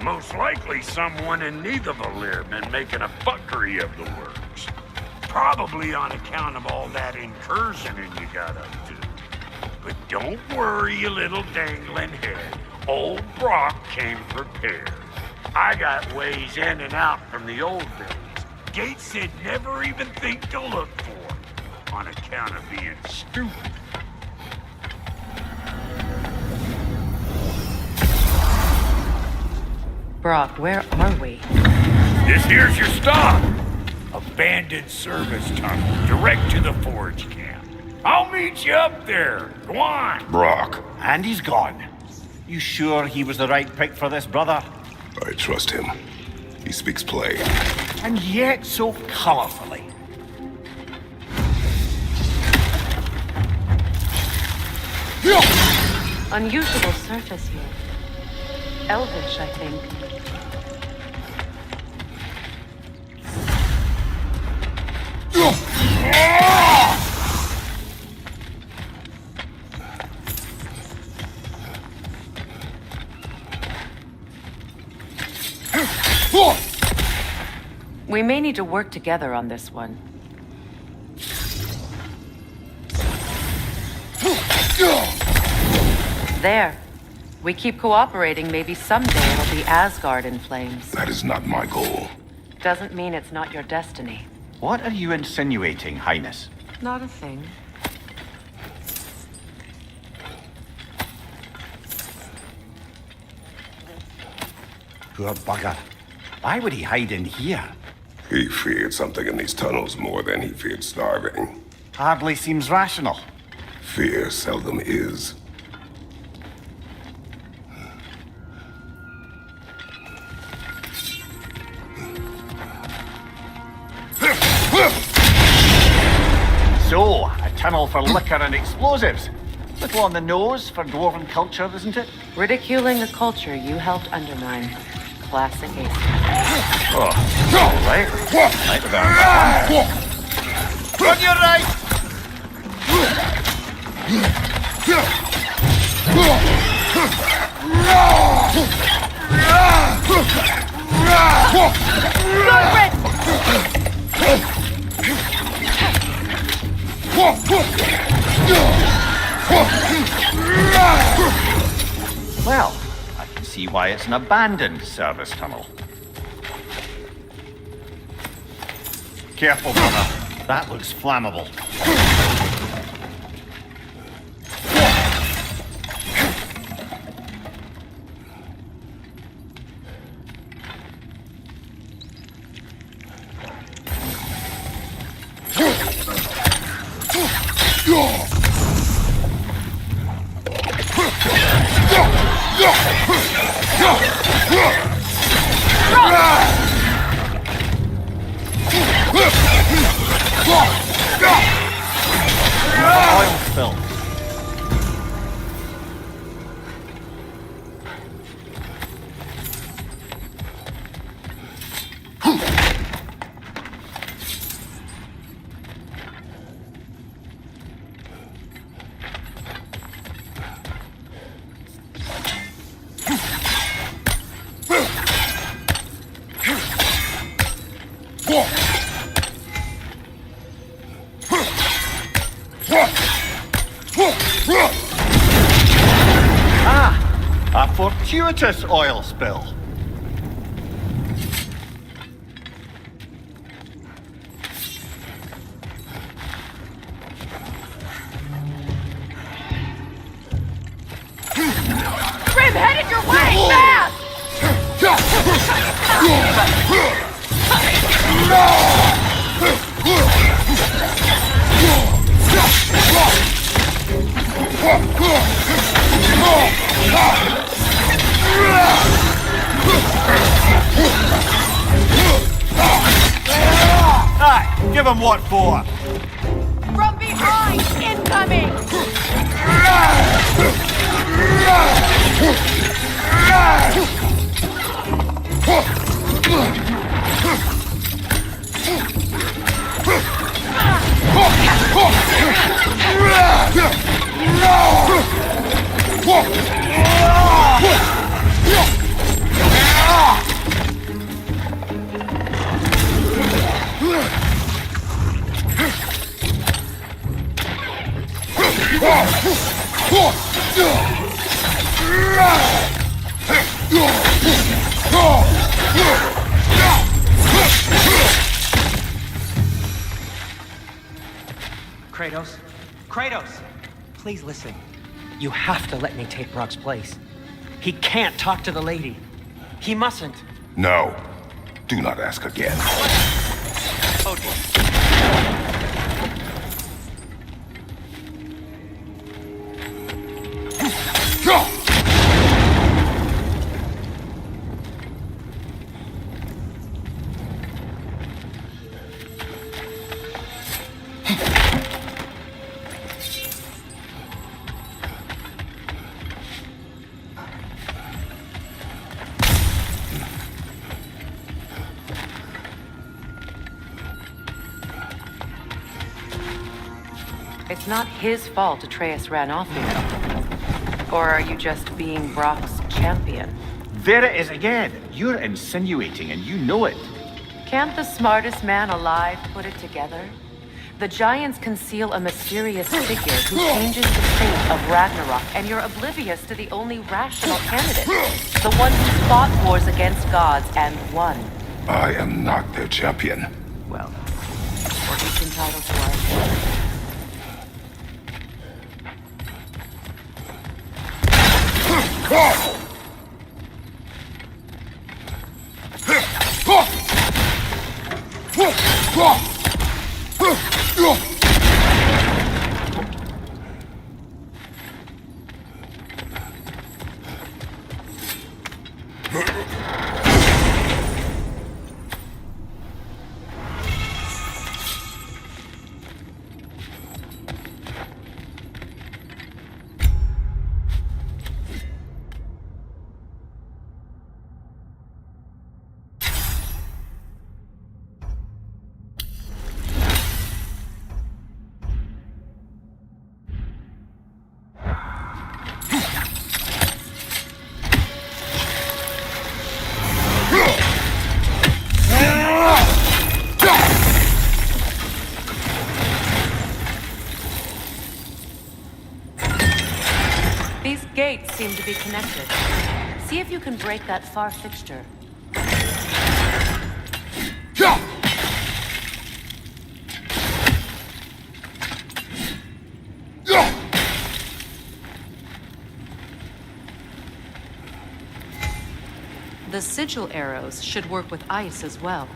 Most likely someone in Nidavellir been making a fuckery of the works. Probably on account of all that incursioning you got up to. But don't worry, you little dangling head. Old Brock came prepared. I got ways in and out from the old days. Gates said never even think to look for, on account of being stupid. Brock, where are we? This here's your stop. Abandoned service tunnel, direct to the forge camp. I'll meet you up there. Go on. Brock, And he's gone. You sure he was the right pick for this, brother? I trust him. He speaks plain. And yet so colorfully. Unusual surface here. Elvish, I think. We may need to work together on this one. There. We keep cooperating, maybe someday it'll be Asgard in flames. That is not my goal. Doesn't mean it's not your destiny. What are you insinuating, Highness? Not a thing. Poor bugger. Why would he hide in here? He feared something in these tunnels more than he feared starving. Hardly seems rational. Fear seldom is. So, a tunnel for liquor and explosives. Little on the nose for dwarven culture, isn't it? Ridiculing a culture you helped undermine. classic ace. Oh, all right. Like that. On your right! Well, I can see why it's an abandoned service tunnel. Careful, brother. That looks flammable. Oil spill. A fortuitous oil spill. Grim, headed your way! Fast! Aye, give him what for. From behind! Incoming! Kratos? Kratos! Please listen. You have to let me take Brock's place. He can't talk to the lady. He mustn't. No. Do not ask again. It's not his fault Atreus ran off here. Or are you just being Brock's champion? There it is again. You're insinuating and you know it. Can't the smartest man alive put it together? The Giants conceal a mysterious figure who changes the fate of Ragnarok, and you're oblivious to the only rational candidate. The one who fought wars against gods and won. I am not their champion. Well, we're each entitled to our These gates seem to be connected. See if you can break that far fixture. The sigil arrows should work with ice as well.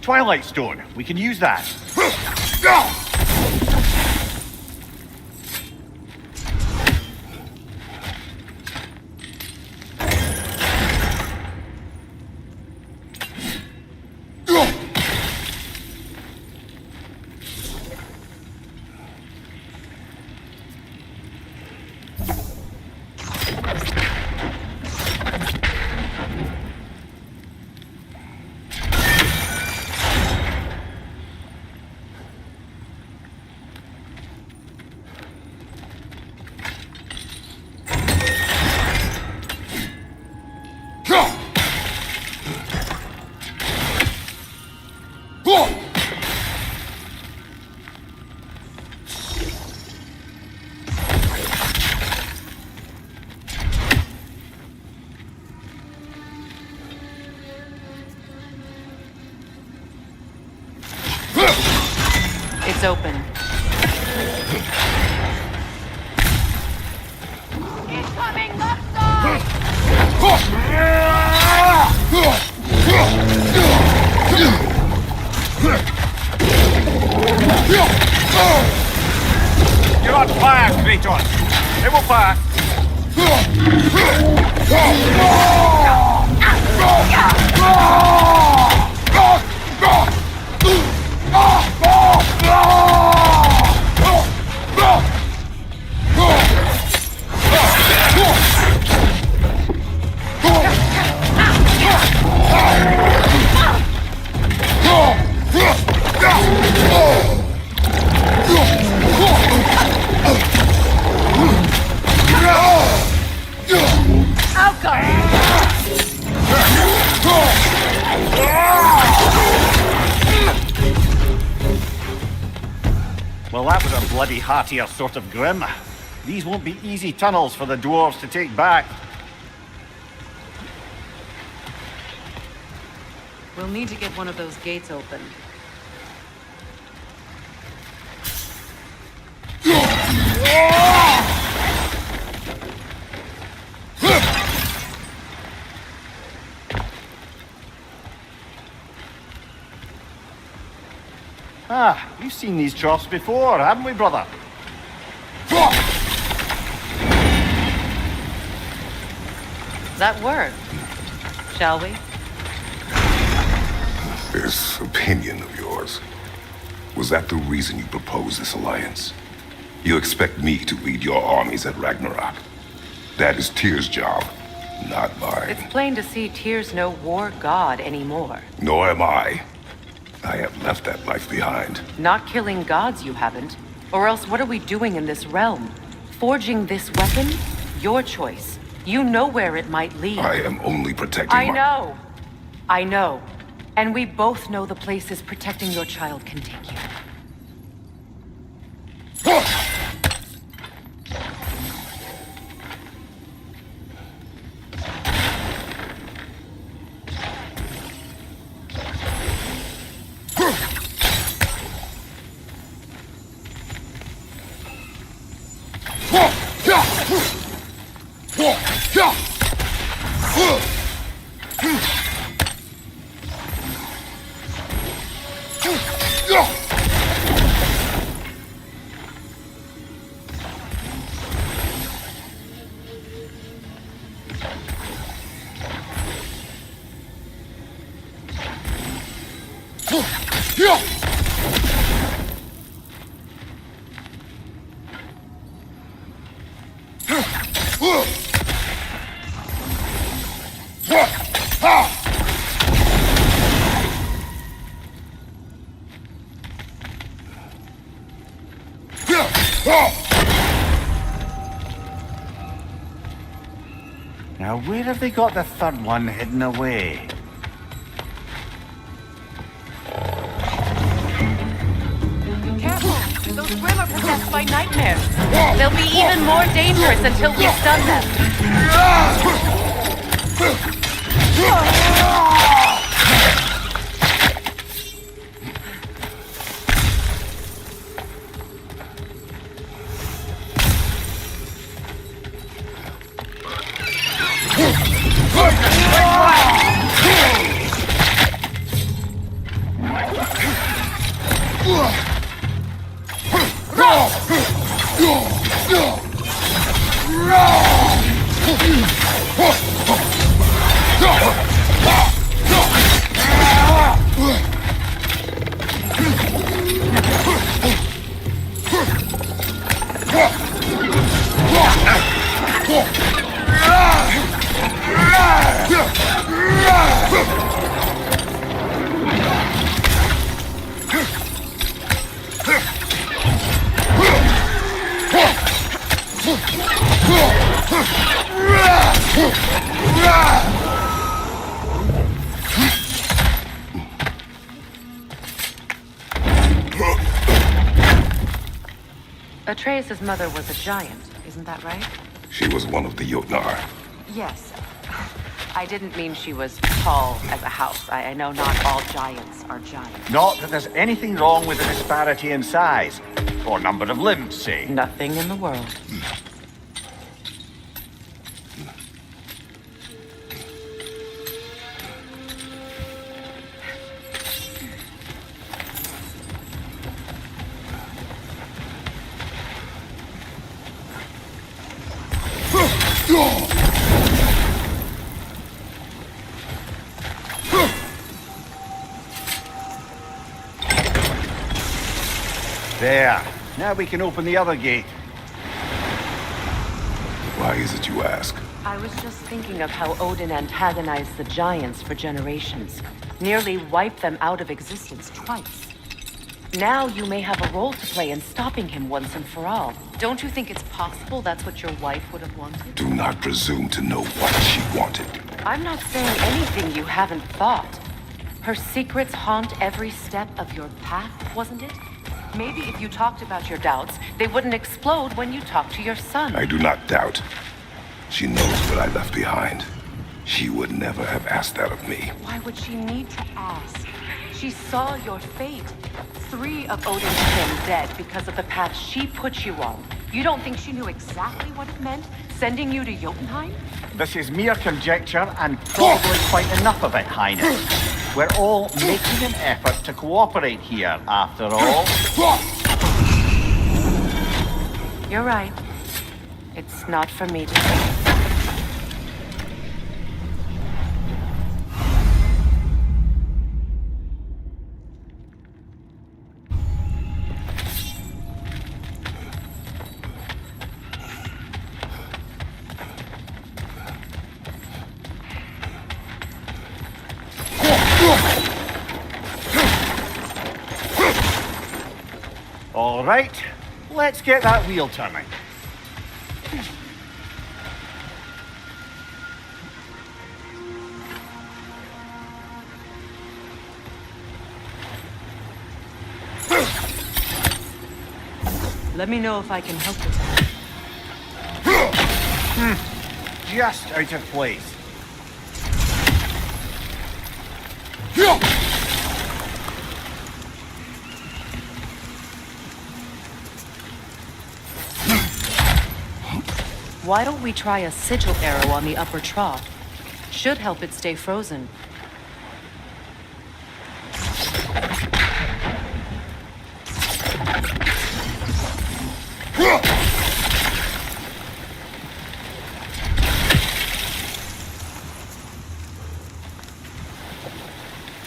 Twilight Stone. We can use that. It's open. Incoming left side! You're on fire, Kratos. It will pass. Well, that was a bloody heartier sort of grim. These won't be easy tunnels for the dwarves to take back. We'll need to get one of those gates open. Ah, we've seen these troughs before, haven't we, brother? That work, shall we? This opinion of yours, was that the reason you proposed this alliance? You expect me to lead your armies at Ragnarok? That is Tyr's job, not mine. It's plain to see Tyr's no war god anymore. Nor am I. I have left that life behind. Not killing gods, you haven't. Or else what are we doing in this realm? Forging this weapon? Your choice. You know where it might lead. I am only protecting I know. And we both know the places protecting your child can take you. Now, where have they got the third one hidden away? Careful! Those Grimm are possessed by nightmares. They'll be even more dangerous until we stun them. Atreus' mother was a giant, isn't that right? She was one of the Jotnar. Yes. I didn't mean she was tall as a house. I know not all giants are giants. Not that there's anything wrong with the disparity in size, or number of limbs, say. Nothing in the world. There. Now we can open the other gate. Why is it you ask? I was just thinking of how Odin antagonized the giants for generations. Nearly wiped them out of existence twice. Now you may have a role to play in stopping him once and for all. Don't you think it's possible that's what your wife would have wanted? Do not presume to know what she wanted. I'm not saying anything you haven't thought. Her secrets haunt every step of your path, wasn't it? Maybe if you talked about your doubts, they wouldn't explode when you talked to your son. I do not doubt. She knows what I left behind. She would never have asked that of me. Why would she need to ask? She saw your fate. 3 of Odin's kin dead because of the path she put you on. You don't think she knew exactly what it meant, sending you to Jotunheim? This is mere conjecture, and probably quite enough of it, Highness. We're all making an effort to cooperate here, after all. You're right. It's not for me to say. All right, let's get that wheel turning. Let me know if I can help with that. Just out of place. Why don't we try a sigil arrow on the upper trough? Should help it stay frozen.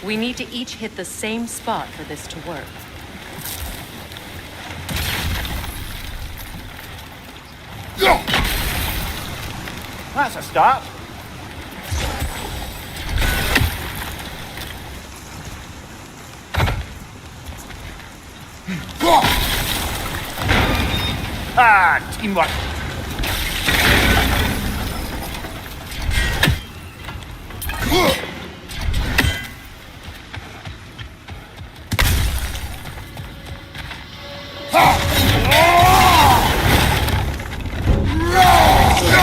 We need to each hit the same spot for this to work. That's a start. Ah, teamwork.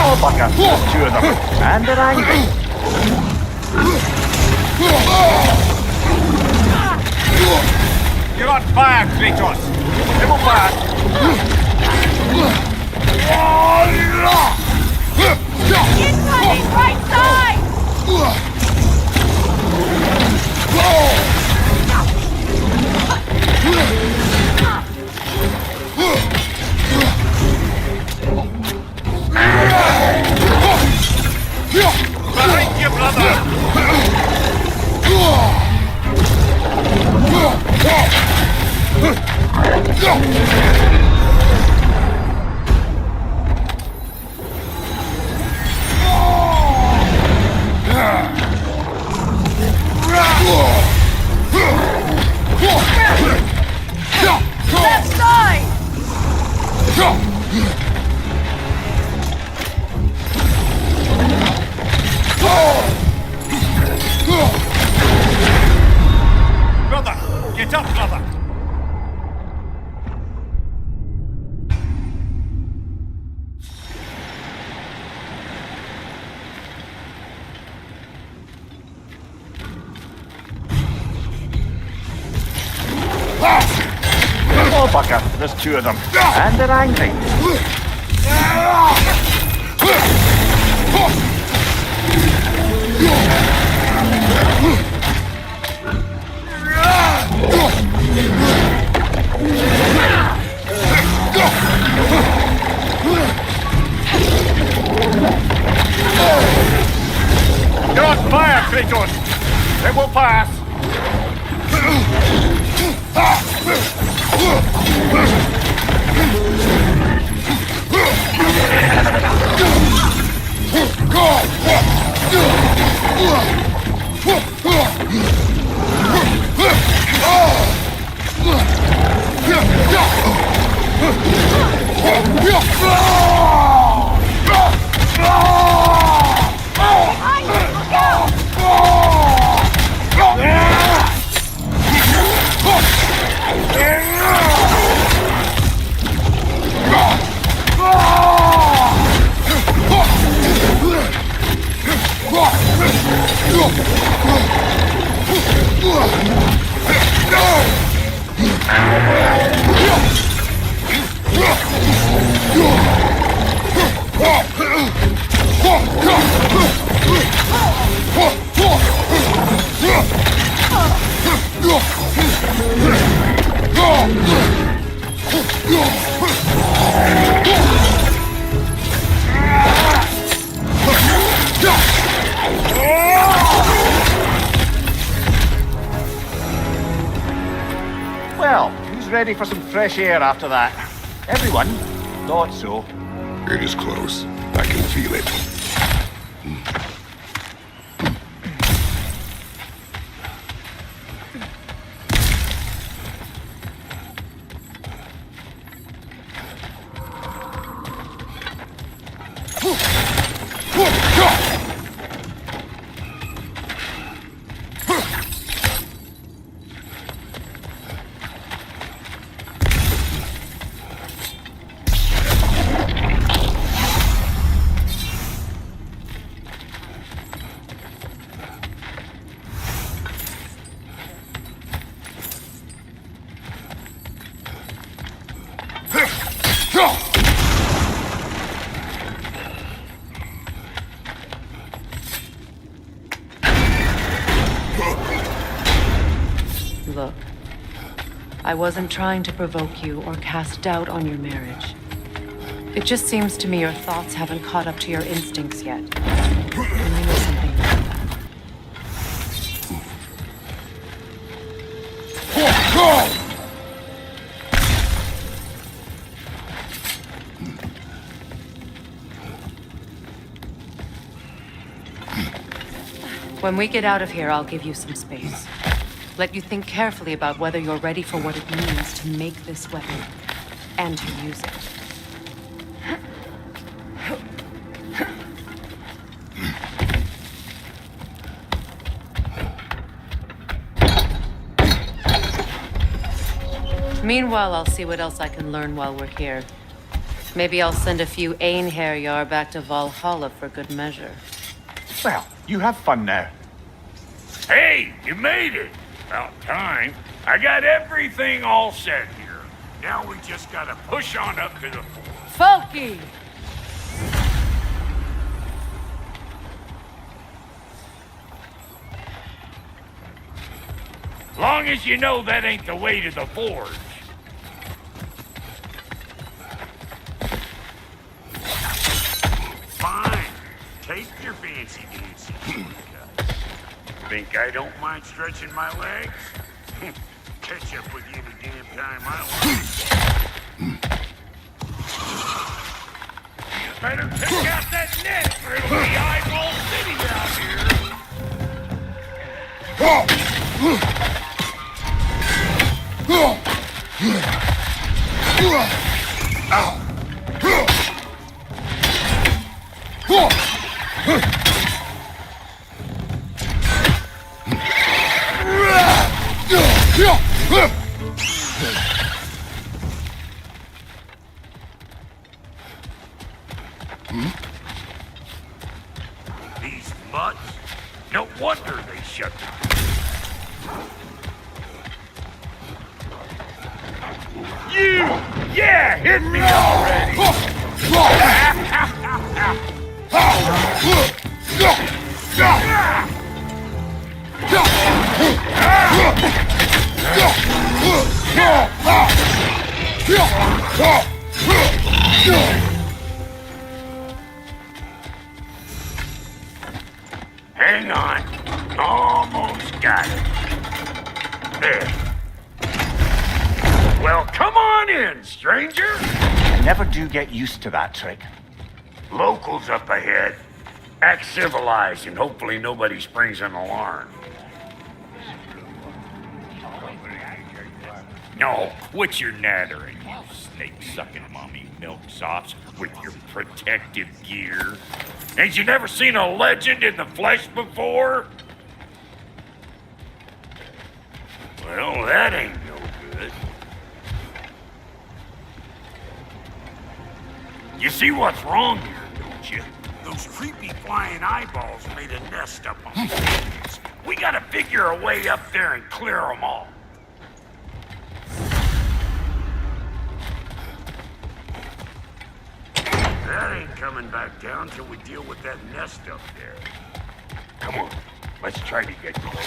Oh, bucker. There's two of them. And they're angry. You're on fire, Kratos. They will fire. Incoming right side! Behind you, brother! Left side! Brother! Get up, brother! Oh, bucker. There's two of them. And they're angry. You're on fire, Kratos! It will pass! Well, who's ready for some fresh air after that? Everyone? Thought so. It is close. I can feel it. Look, I wasn't trying to provoke you or cast doubt on your marriage. It just seems to me your thoughts haven't caught up to your instincts yet. And I know something about that. When we get out of here, I'll give you some space. Let you think carefully about whether you're ready for what it means to make this weapon and to use it. Meanwhile, I'll see what else I can learn while we're here. Maybe I'll send a few Einherjar back to Valhalla for good measure. Well, you have fun now. Hey, you made it. About time. I got everything all set here. Now we just gotta push on up to the fort. Falky! Long as you know that ain't the way to the forge. Fine. Take your fancy dancy. Think I don't mind stretching my legs? Catch up with you any damn time I want. Better pick out that net or it'll be eyeball city out here. These mutts? No wonder they shut down. You! Yeah, hit me already! Hang on. Almost got it. There. Well, come on in, stranger. I never do get used to that trick. Locals up ahead. Act civilized and hopefully nobody springs an alarm. No, quit your nattering, you snake-sucking mommy milksops with your protective gear. Ain't you never seen a legend in the flesh before? Well, that ain't no good. You see what's wrong here, don't you? Those creepy flying eyeballs made a nest up on the stages. We gotta figure a way up there and clear them all. That ain't coming back down till we deal with that nest up there. Come on, let's try to get close.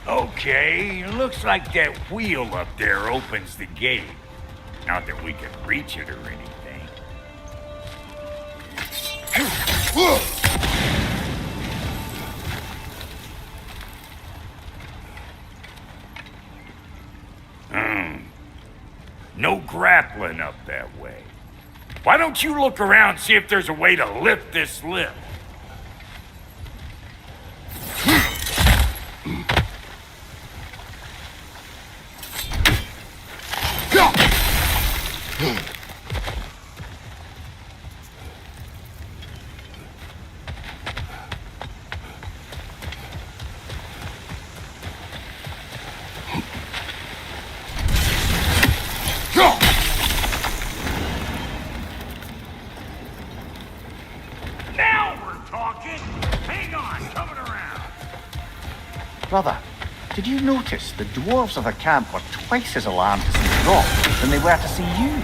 Okay, looks like that wheel up there opens the gate. Not that we can reach it or anything. No grappling up that way. Why don't you look around and see if there's a way to lift this lift? Brother, did you notice the dwarves of the camp were twice as alarmed to see Rock than they were to see you?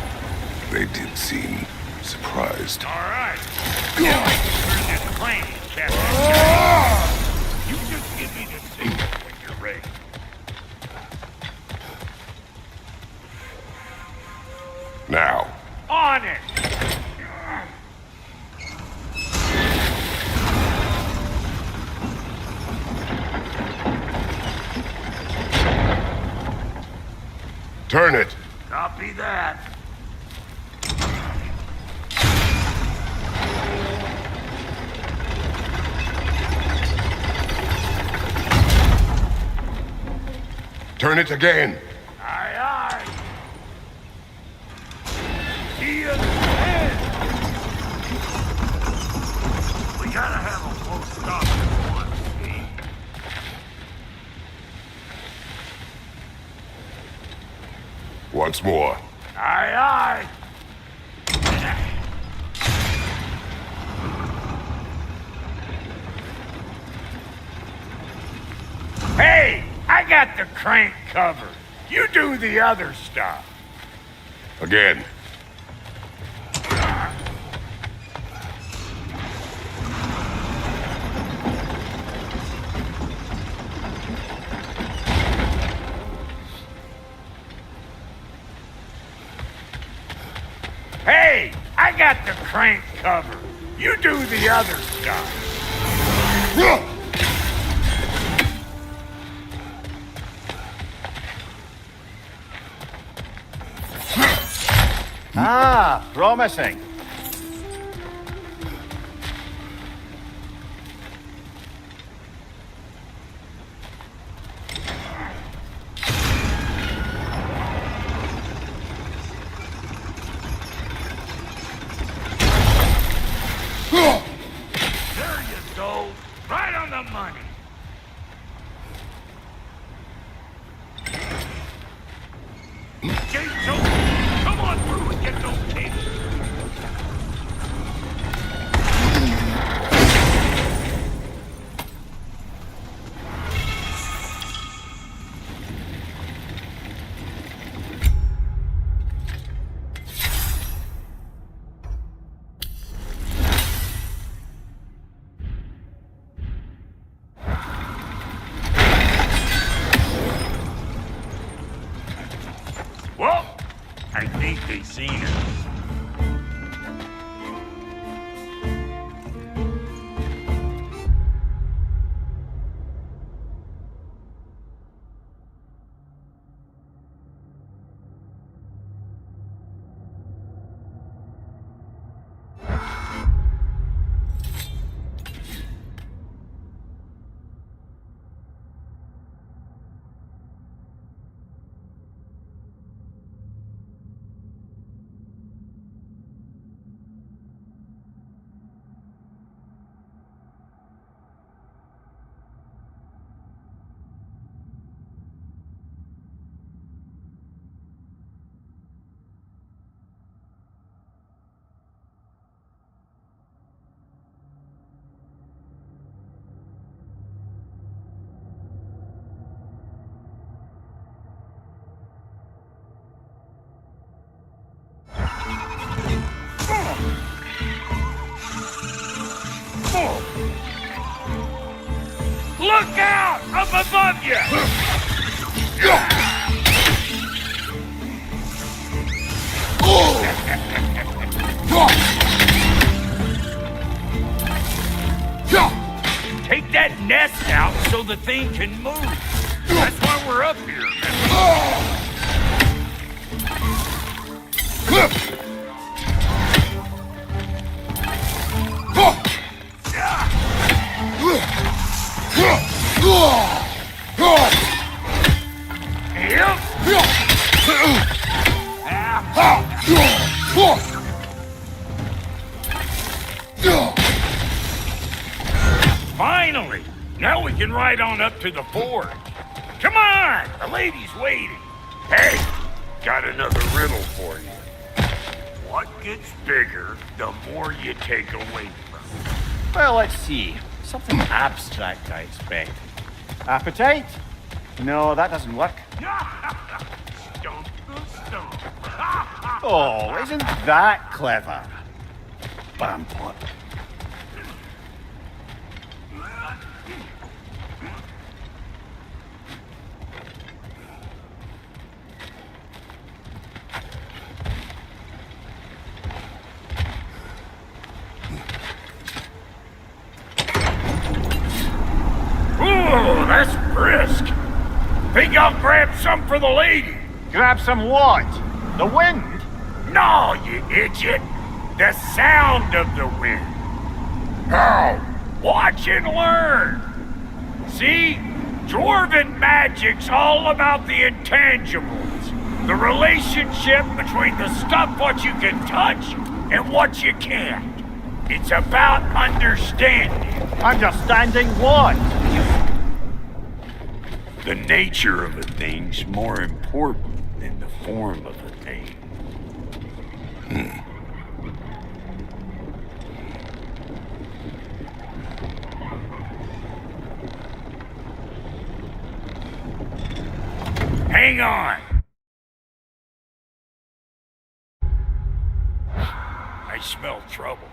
They did seem surprised. All right. Now I can turn this plane, Captain. You just give me the signal when you're ready. Now. On it! Turn it. Copy that. Turn it again. Aye, aye. Key of the head. We gotta have a close stop at once, see? Once more. Aye, aye. Hey, I got the crank covered. You do the other stuff. Again. Hey, I got the crank covered. You do the other stuff. Ah, promising. There you go. Right on the money. Gates open. Come on through and get those cables. Well, I think they seen us. Look out! Up above you! Take that nest out so the thing can move. That's why we're up here, Finally! Now we can ride on up to the forge. Come on! The lady's waiting. Hey, got another riddle for you. What gets bigger, the more you take away from it? Well, let's see. Something abstract, I expect. Appetite? No, that doesn't work. Stump the stump. Oh, isn't that clever? Bampot. Ooh, that's brisk. Think I'll grab some for the lady. Grab some what? The wind? No, you idiot! The sound of the wind. Oh, watch and learn. See? Dwarven magic's all about the intangibles. The relationship between the stuff what you can touch and what you can't. It's about understanding. Understanding what? The nature of a thing's more important than the form of a thing. Hang on. I smell trouble.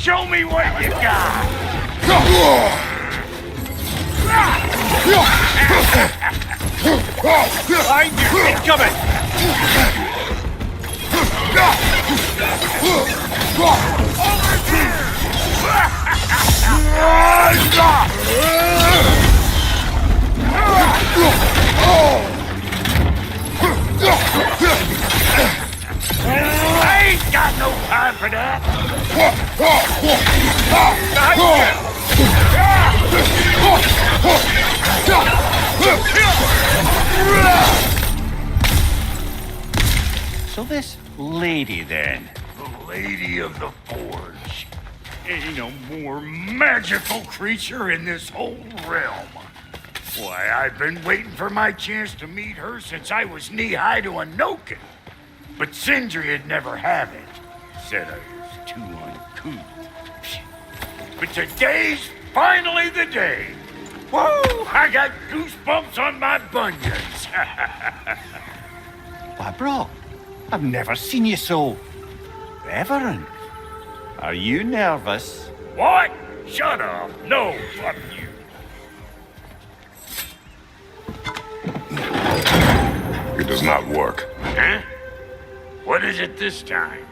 Show me what you got! Behind you! Incoming! I ain't got no time for that! So this lady then? The Lady of the Forge. Ain't no more magical creature in this whole realm. Why, I've been waiting for my chance to meet her since I was knee-high to a Noken. But Sindri would never have it. Said I was too uncouth. But today's finally the day. Woo! I got goosebumps on my bunions. Why, bro, I've never seen you so reverent. Are you nervous? What? Shut up. No, fuck you. It does not work. Huh? What is it this time?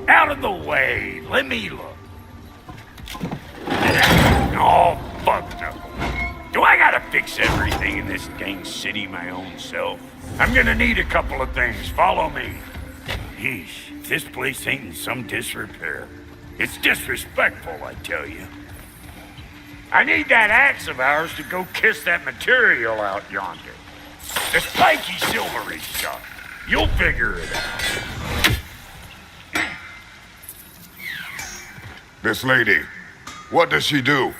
Out of the way. Let me look. Oh, fuck no. Do I gotta fix everything in this dang city my own self? I'm gonna need a couple of things. Follow me. Yeesh, this place ain't in some disrepair. It's disrespectful, I tell you. I need that axe of ours to go kiss that material out yonder. The spiky silvery stuff. You'll figure it out. This lady, what does she do?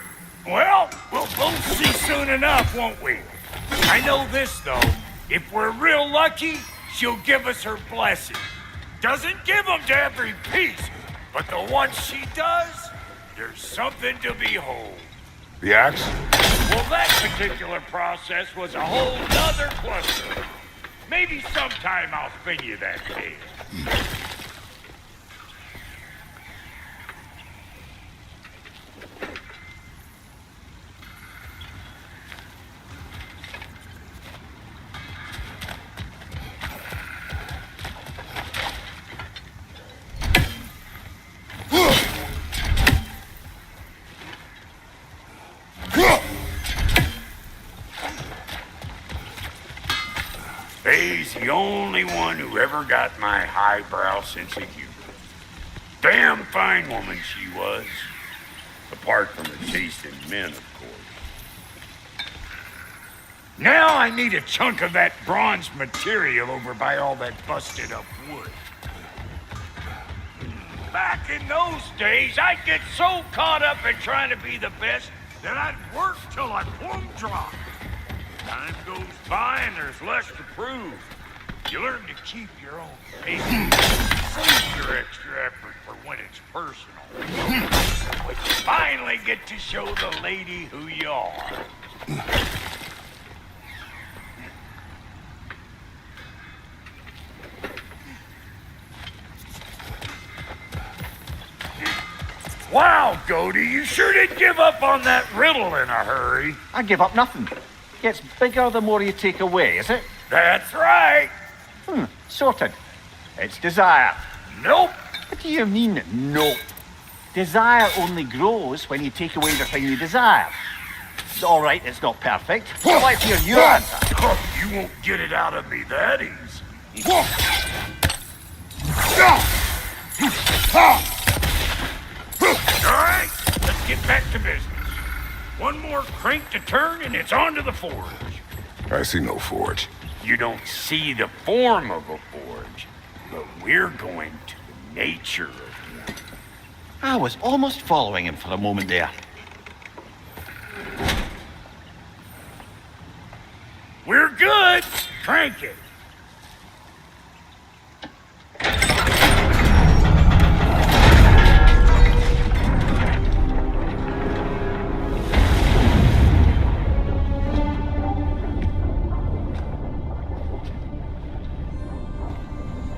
Well, we'll both see soon enough, won't we? I know this, though. If we're real lucky, she'll give us her blessing. Doesn't give them to every piece, but the ones she does, there's something to behold. The axe? Well, that particular process was a whole nother cluster. Maybe sometime I'll spin you that tale. Faye's the only one who ever got my highbrow sense of humor. Damn fine woman she was. Apart from her taste in men, of course. Now I need a chunk of that bronze material over by all that busted up wood. Back in those days, I'd get so caught up in trying to be the best that I'd work till I plumb dropped. Time goes by and there's less to prove. You learn to keep your own pace. Save your extra effort for when it's personal. But you finally get to show the lady who you are. Wow, Goldie, you sure did give up on that riddle in a hurry. I give up nothing. Gets bigger the more you take away, is it? That's right. Sorted. It's desire. Nope. What do you mean, nope? Desire only grows when you take away the thing you desire. All right, it's not perfect. I'd like to hear your answer. You won't get it out of me that easy. All right, let's get back to business. One more crank to turn and it's on to the forge. I see no forge. You don't see the form of a forge, but we're going to the nature of one. I was almost following him for a moment there. We're good. Crank it.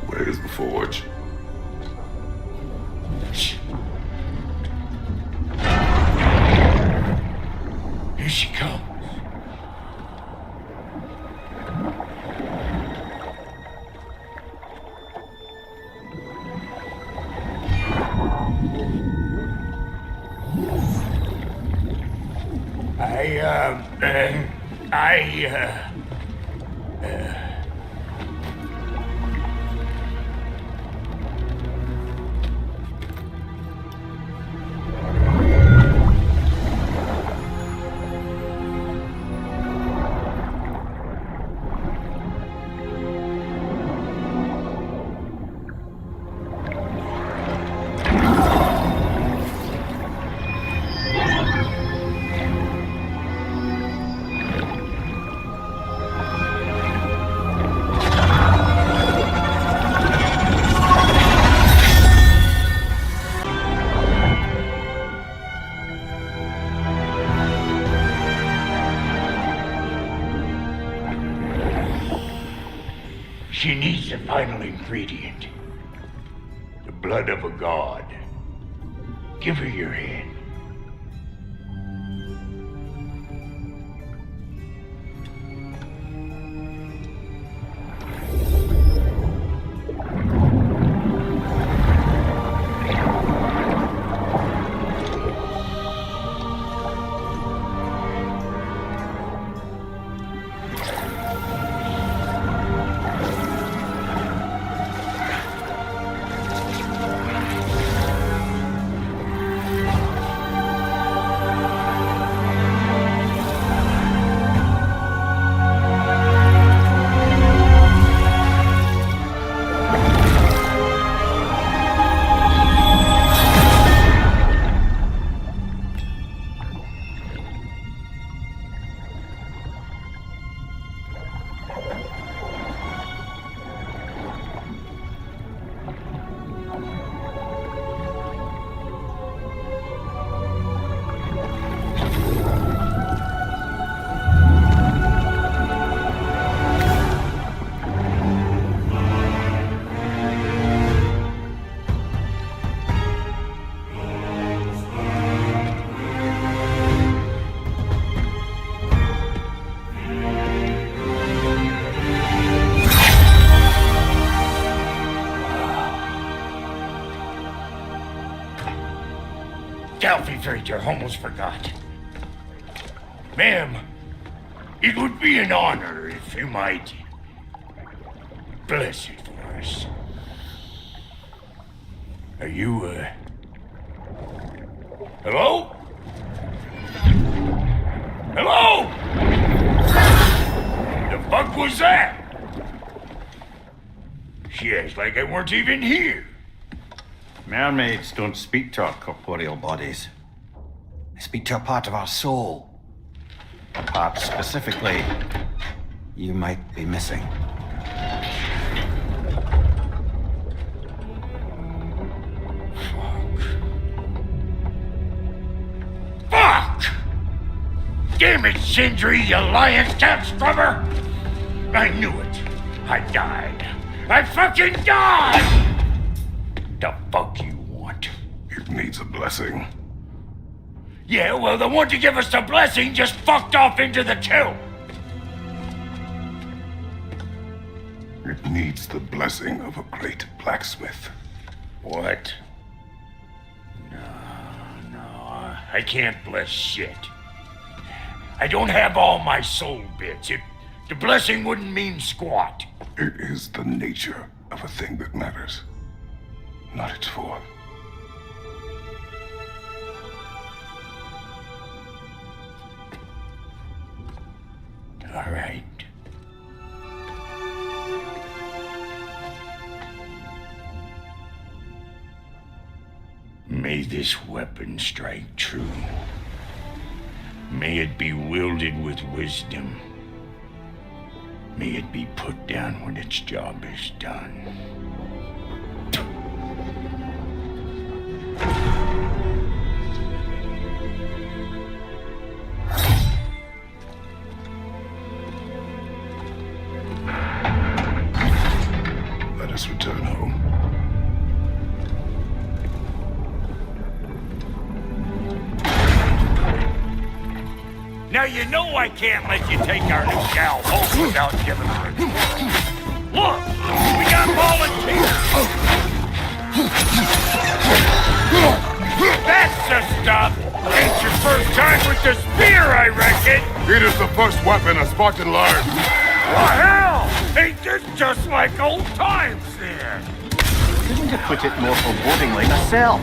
Where's the forge? She needs the final ingredient. The blood of a god. Give her your hand. I almost forgot. Ma'am, it would be an honor if you might bless it for us. Are you, hello? Hello? The fuck was that? She acts like I weren't even here. Mermaids don't speak to our corporeal bodies. They speak to a part of our soul. A part specifically you might be missing. Fuck! Damn it, Sindri, you lying cat scrubber! I knew it. I died. I fucking died! The fuck you want? It needs a blessing. Yeah, well, the one to give us the blessing just fucked off into the tomb. It needs the blessing of a great blacksmith. What? No, I can't bless shit. I don't have all my soul bits. The blessing wouldn't mean squat. It is the nature of a thing that matters, not its form. All right. May this weapon strike true. May it be wielded with wisdom. May it be put down when its job is done. Let us return home. Now you know I can't let you take our new gal home without giving her a tour. Look, we got volunteers. That's the stuff. Ain't your first time with the spear, I reckon. It is the first weapon a Spartan learned. What hell? Ain't this just like old times then? Couldn't have put it more forebodingly myself.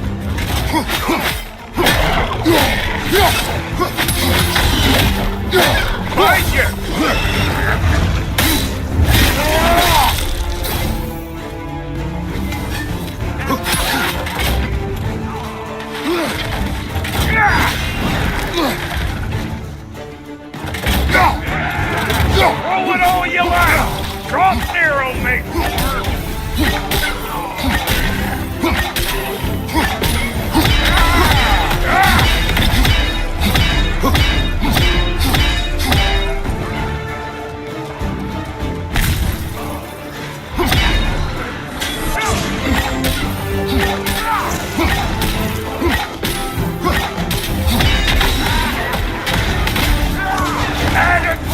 Find you! Throw it all you like! Drop Nero, make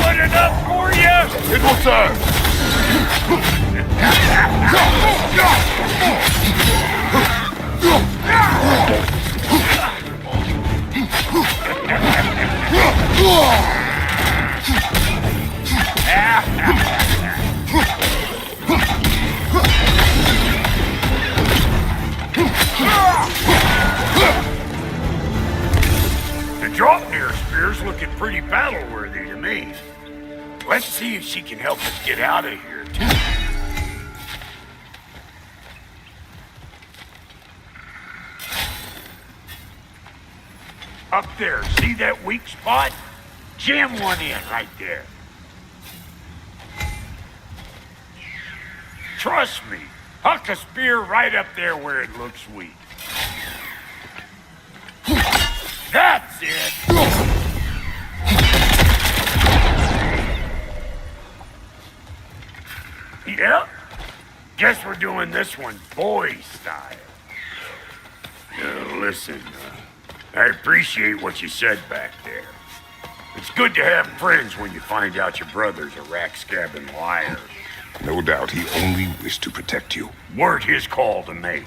put it up for you! It will serve. The Draupnir spear's looking pretty battle-worthy to me. Let's see if she can help us get out of here, too. Up there, see that weak spot? Jam one in right there. Trust me, huck a spear right up there where it looks weak. That's it! Yep. Guess we're doing this one boy style. Listen, I appreciate what you said back there. It's good to have friends when you find out your brother's a rack-scabbing liar. No doubt he only wished to protect you. Weren't his call to make.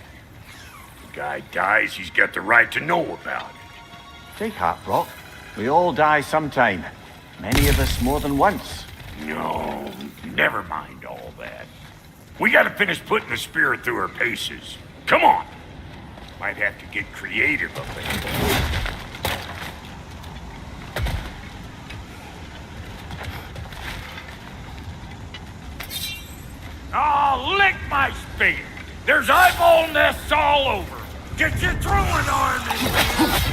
The guy dies, he's got the right to know about it. Take heart, Brock. We all die sometime. Many of us more than once. No, never mind all that. We gotta finish putting the spirit through her paces. Come on! Might have to get creative up there. Oh, lick my spear! There's eyeball nests all over! Get your throwing arm in there!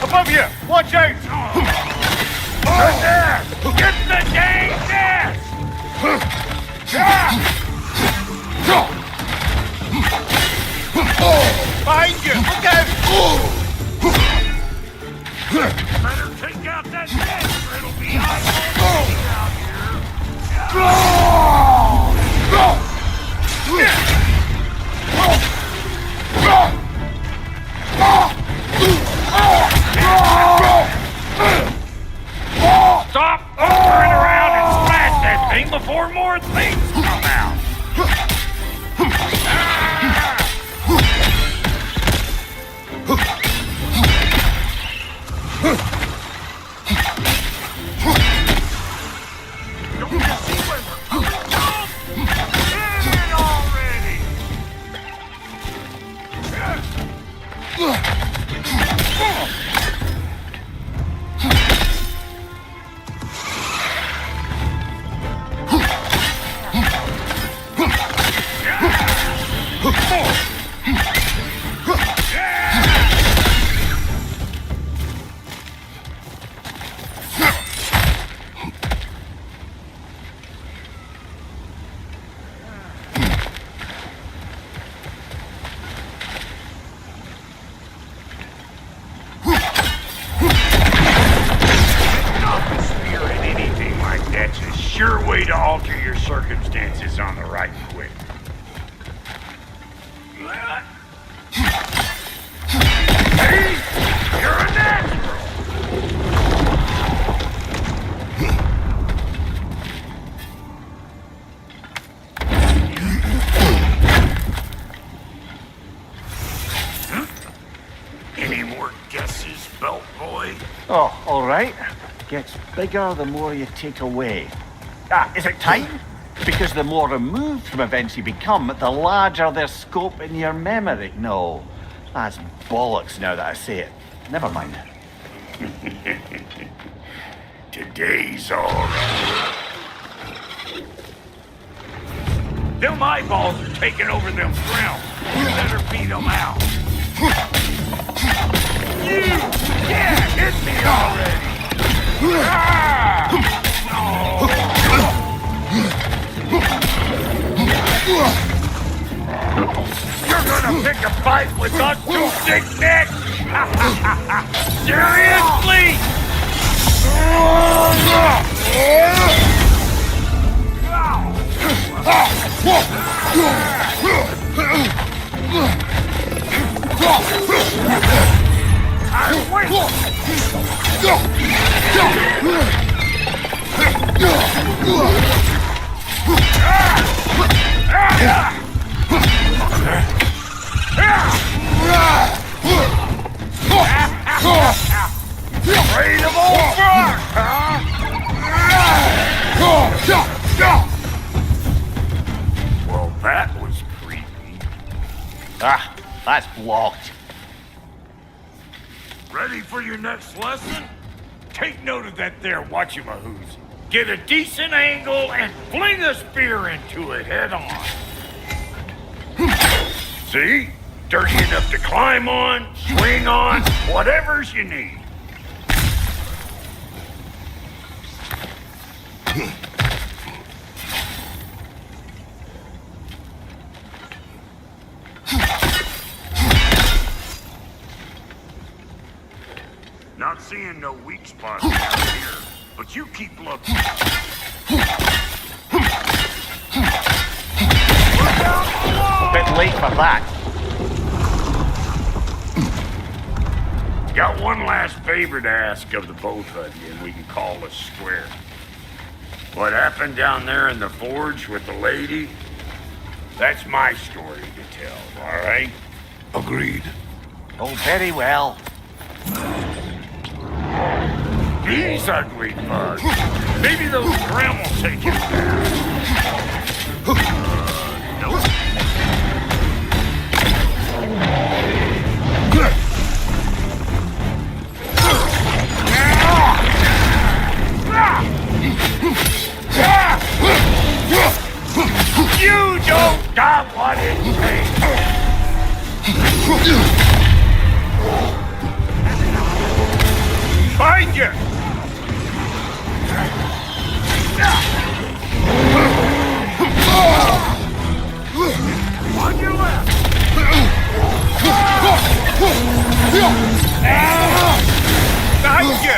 Above you! Watch out! Right there! Get the dang nest! Behind you! Look out! Better take out that nest or it'll be eyeball Stop turning around and smash that thing before more things come out! Don't you see where we're coming from? Get it already! Sure way to alter your circumstances on the right quick. Hey, you're a natural. gets bigger the more you take away. Is it time? Because the more removed from events you become, the larger their scope in your memory. No, that's bollocks now that I say it. Never mind. Today's alright. Them eyeballs are taking over them realms. You better beat them out. Yeah, hit me already. You're gonna pick a fight with us two big necks? Seriously? Afraid of old Brock, huh? Well, that was creepy. That's blocked. Ready for your next lesson? Take note of that there whatchamahoos. Get a decent angle and fling a spear into it head on. See? Dirty enough to climb on, swing on, whatever's you need. Not seeing no weak spots out here, but you keep looking. Bit late for that. Got one last favor to ask of the both of you, and we can call us square. What happened down there in the forge with the lady? That's my story to tell, all right? Agreed. Oh, very well. These ugly bugs. Maybe those Graham will take you down. Nope. You don't got what it takes. Find you! On your left! Gotcha!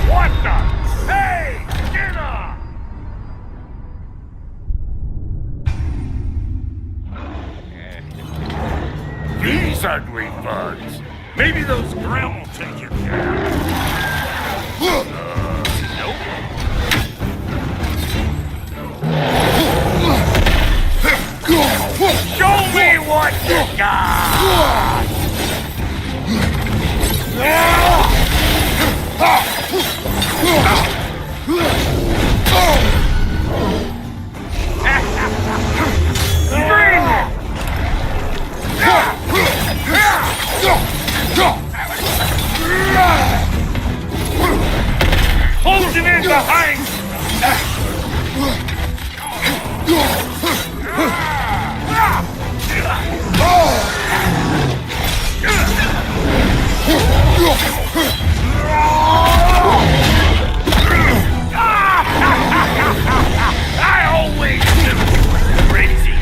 What the? Hey! Get up! These ugly bugs. Maybe those Graham will take you down. Nope. Show me what you got! Bring it! Hold him in behind! I always knew you were crazy.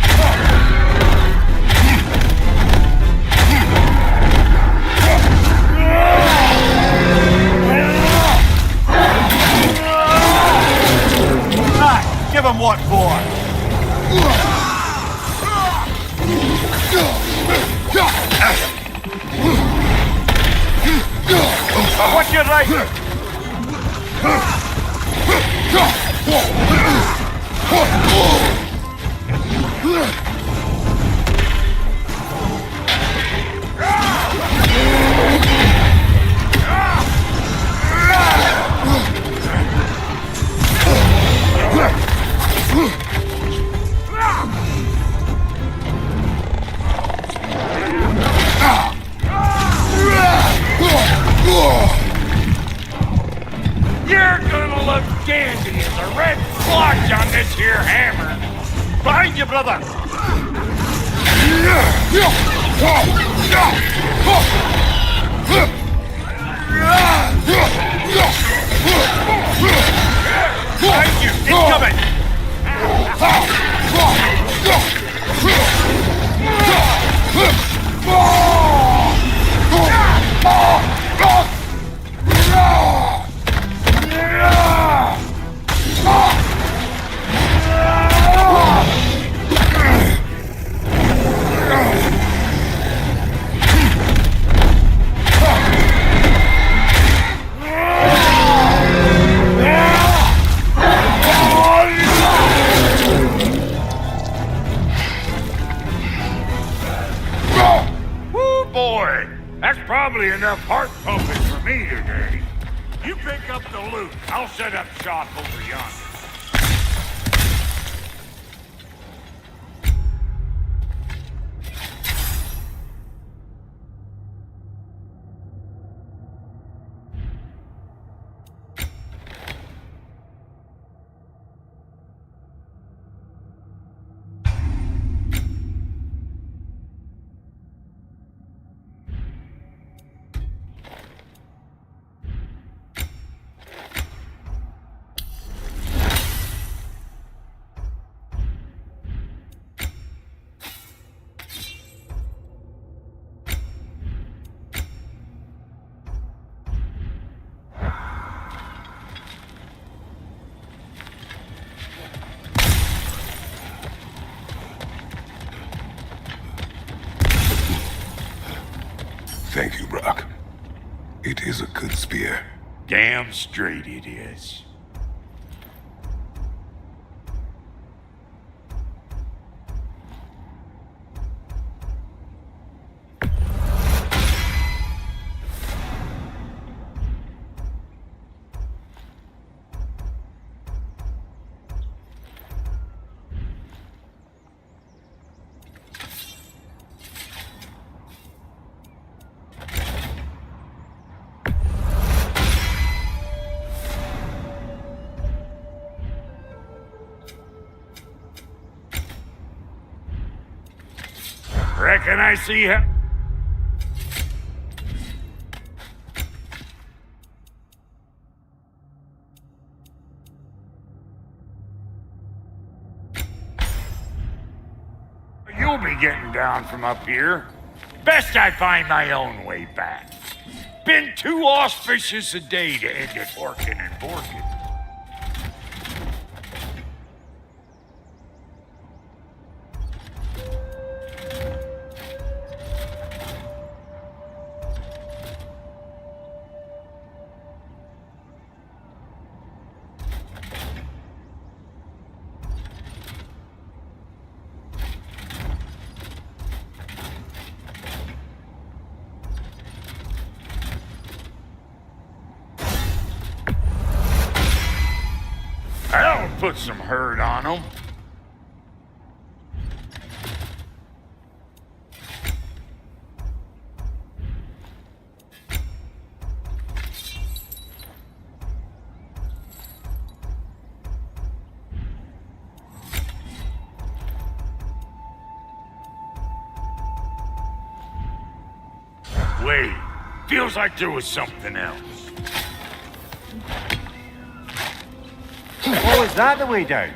Give him what for? What's your right? handy as a red splotch on this here hammer. Behind you, brother! Behind you, incoming! That's probably enough heart pumping for me today. You pick up the loot. I'll set up shop over yonder. Thank you, Brock. It is a good spear. Damn straight it is. Reckon I see him. You'll be getting down from up here. Best I find my own way back. Been too auspicious a day to end it orkin' and borkin'. That'll put some hurt on them. Wait, feels like there was something else. Oh, is that the way down?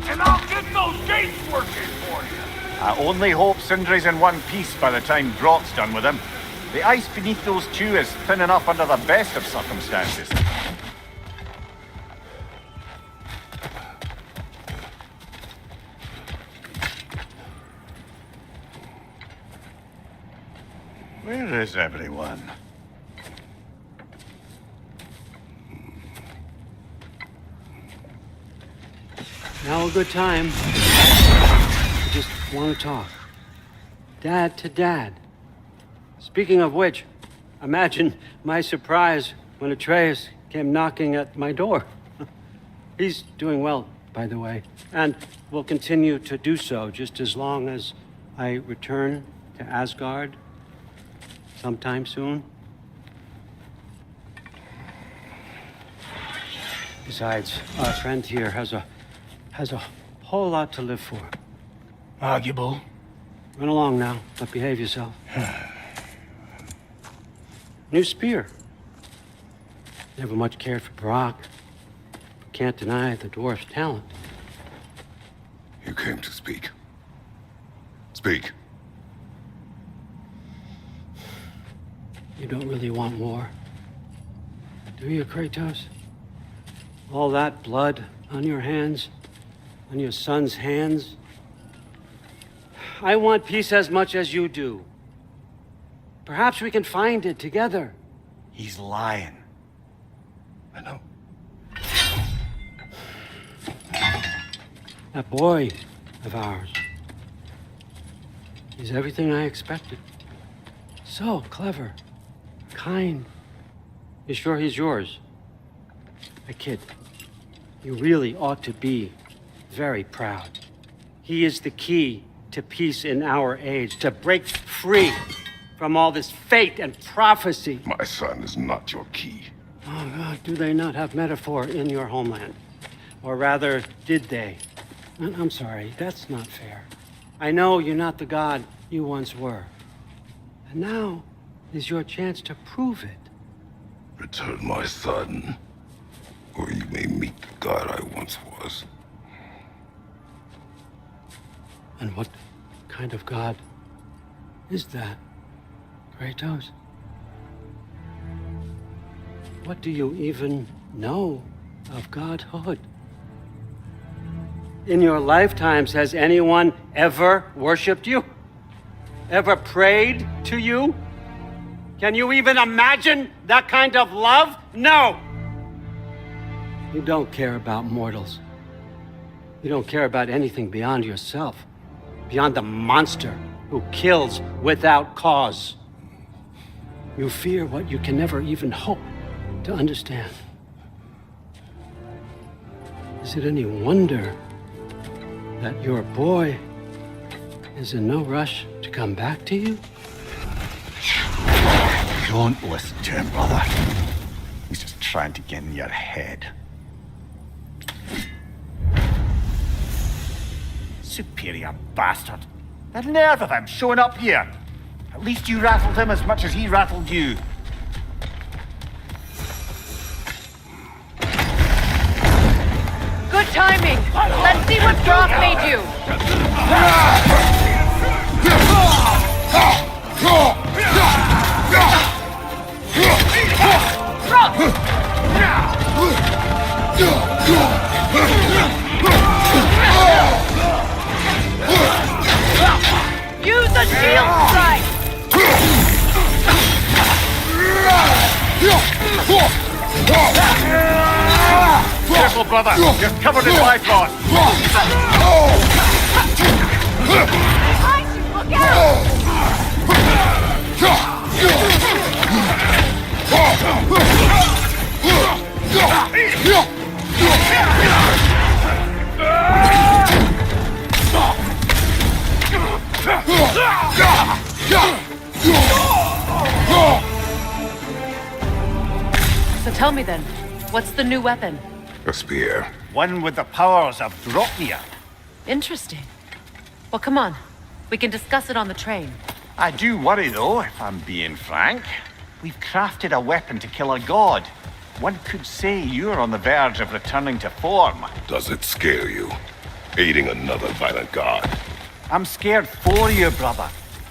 And I'll get those gates working for you. I only hope Sindri's in one piece by the time Brock's done with him. The ice beneath those two is thin enough under the best of circumstances. Where is everyone? Now a good time. I just want to talk. Dad to Dad. Speaking of which, imagine my surprise when Atreus came knocking at my door. He's doing well, by the way, and will continue to do so just as long as I return to Asgard sometime soon? Besides, our friend here has a whole lot to live for. Arguable. Run along now, but behave yourself. New spear. Never much cared for Brock. Can't deny the dwarf's talent. You came to speak. Speak. You don't really want war, do you, Kratos? All that blood on your hands, on your son's hands. I want peace as much as you do. Perhaps we can find it together. He's lying. I know. That boy of ours. He's everything I expected. So clever, kind. You sure he's yours? A kid. You really ought to be very proud. He is the key to peace in our age, to break free from all this fate and prophecy. My son is not your key. Oh, God, do they not have metaphor in your homeland? Or rather, did they? I'm sorry, that's not fair. I know you're not the god you once were. And now is your chance to prove it. Return my son, or you may meet the god I once was. And what kind of god is that, Kratos? What do you even know of godhood? In your lifetimes, has anyone ever worshipped you? Ever prayed to you? Can you even imagine that kind of love? No! You don't care about mortals. You don't care about anything beyond yourself, beyond the monster who kills without cause. You fear what you can never even hope to understand. Is it any wonder that your boy is in no rush to come back to you? Don't listen to him, brother. He's just trying to get in your head. Superior bastard. The nerve of him showing up here. At least you rattled him as much as he rattled you. Good timing. Let's see what Brock made you. Use a shield strike. Careful, brother. You're covered in Bifrost. Look out! So tell me then, what's the new weapon? A spear. One with the powers of Dropnia. Interesting. Well, come on. We can discuss it on the train. I do worry, though, if I'm being frank. We've crafted a weapon to kill a god. One could say you're on the verge of returning to form. Does it scare you? Aiding another violent god. I'm scared for you, brother.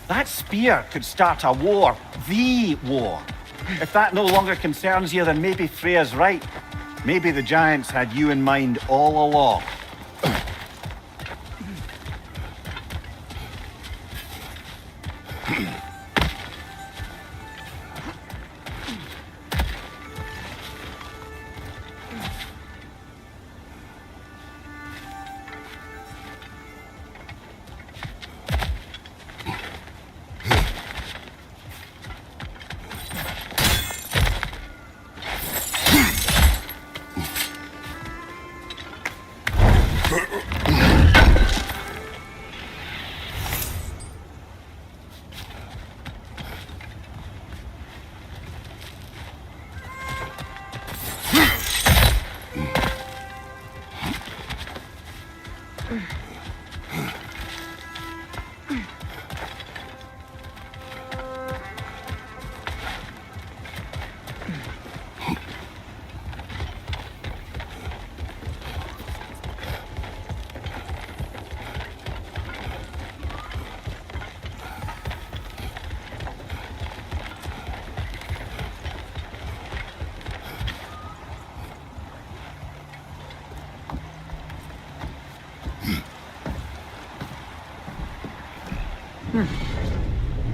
That spear could start a war. The war. If that no longer concerns you, then maybe Freya's right. Maybe the Giants had you in mind all along.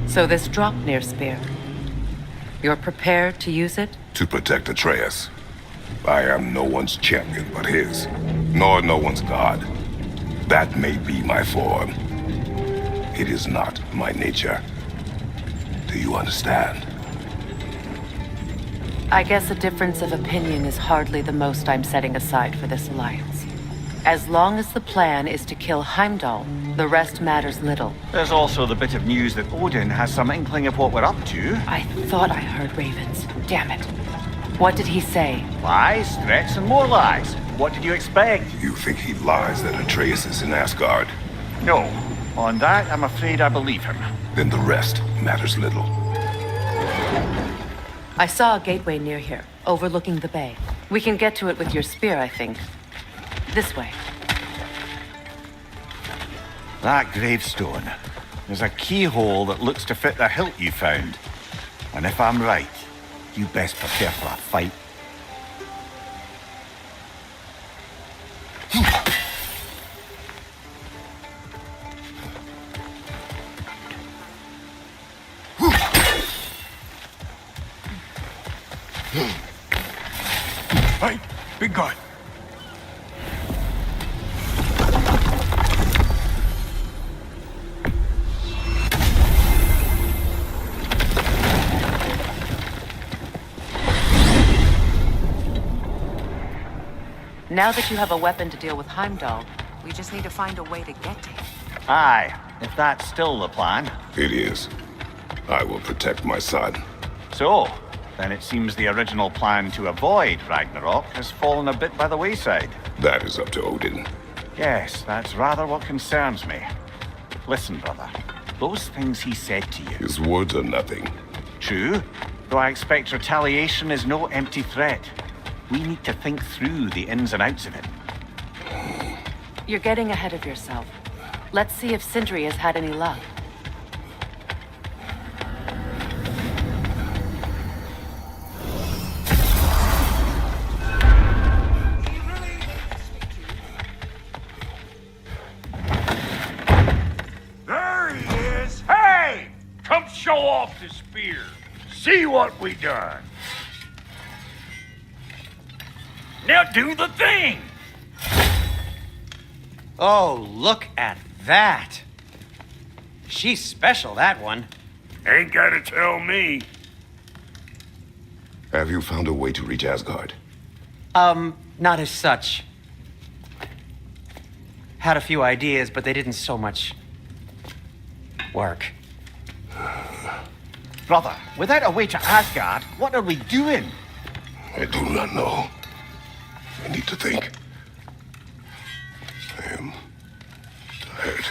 So this Draupnir spear, you're prepared to use it? To protect Atreus. I am no one's champion but his, nor no one's god. That may be my form. It is not my nature. Do you understand? I guess a difference of opinion is hardly the most I'm setting aside for this alliance. As long as the plan is to kill Heimdall, the rest matters little. There's also the bit of news that Odin has some inkling of what we're up to. I thought I heard ravens. Damn it. What did he say? Lies, threats, and more lies. What did you expect? You think he lies that Atreus is in Asgard? No. On that, I'm afraid I believe him. Then the rest matters little. I saw a gateway near here, overlooking the bay. We can get to it with your spear, I think. This way. That gravestone. There's a keyhole that looks to fit the hilt you found. And if I'm right, you best prepare for a fight. Hey, big guy. Now that you have a weapon to deal with Heimdall, we just need to find a way to get to him. Aye, if that's still the plan. It is. I will protect my son. So, then it seems the original plan to avoid Ragnarok has fallen a bit by the wayside. That is up to Odin. Yes, that's rather what concerns me. Listen, brother, those things he said to you. His words are nothing. True, though I expect retaliation is no empty threat. We need to think through the ins and outs of it. You're getting ahead of yourself. Let's see if Sindri has had any luck. There he is! Hey! Come show off the spear. See what we done. Now do the thing! Oh, look at that. She's special, that one. Ain't gotta tell me. Have you found a way to reach Asgard? Not as such. Had a few ideas, but they didn't so much work. Brother, without a way to Asgard, what are we doing? I do not know. I need to think. I am tired.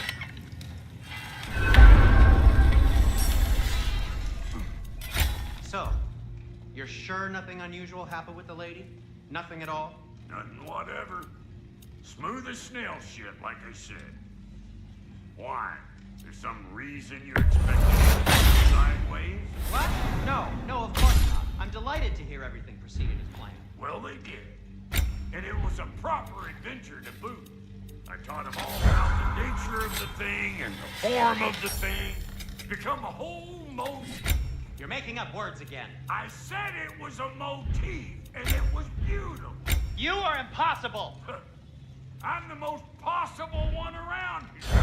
So, you're sure nothing unusual happened with the lady? Nothing at all? Nothing whatever. Smooth as snail shit, like I said. Why? There's some reason you're expecting sideways? What? No, of course not. I'm delighted to hear everything proceeded as planned. Well, they did. And it was a proper adventure to boot. I taught them all about the nature of the thing and the form of the thing. Become a whole motif. You're making up words again. I said it was a motif, and it was beautiful. You are impossible! I'm the most possible one around here.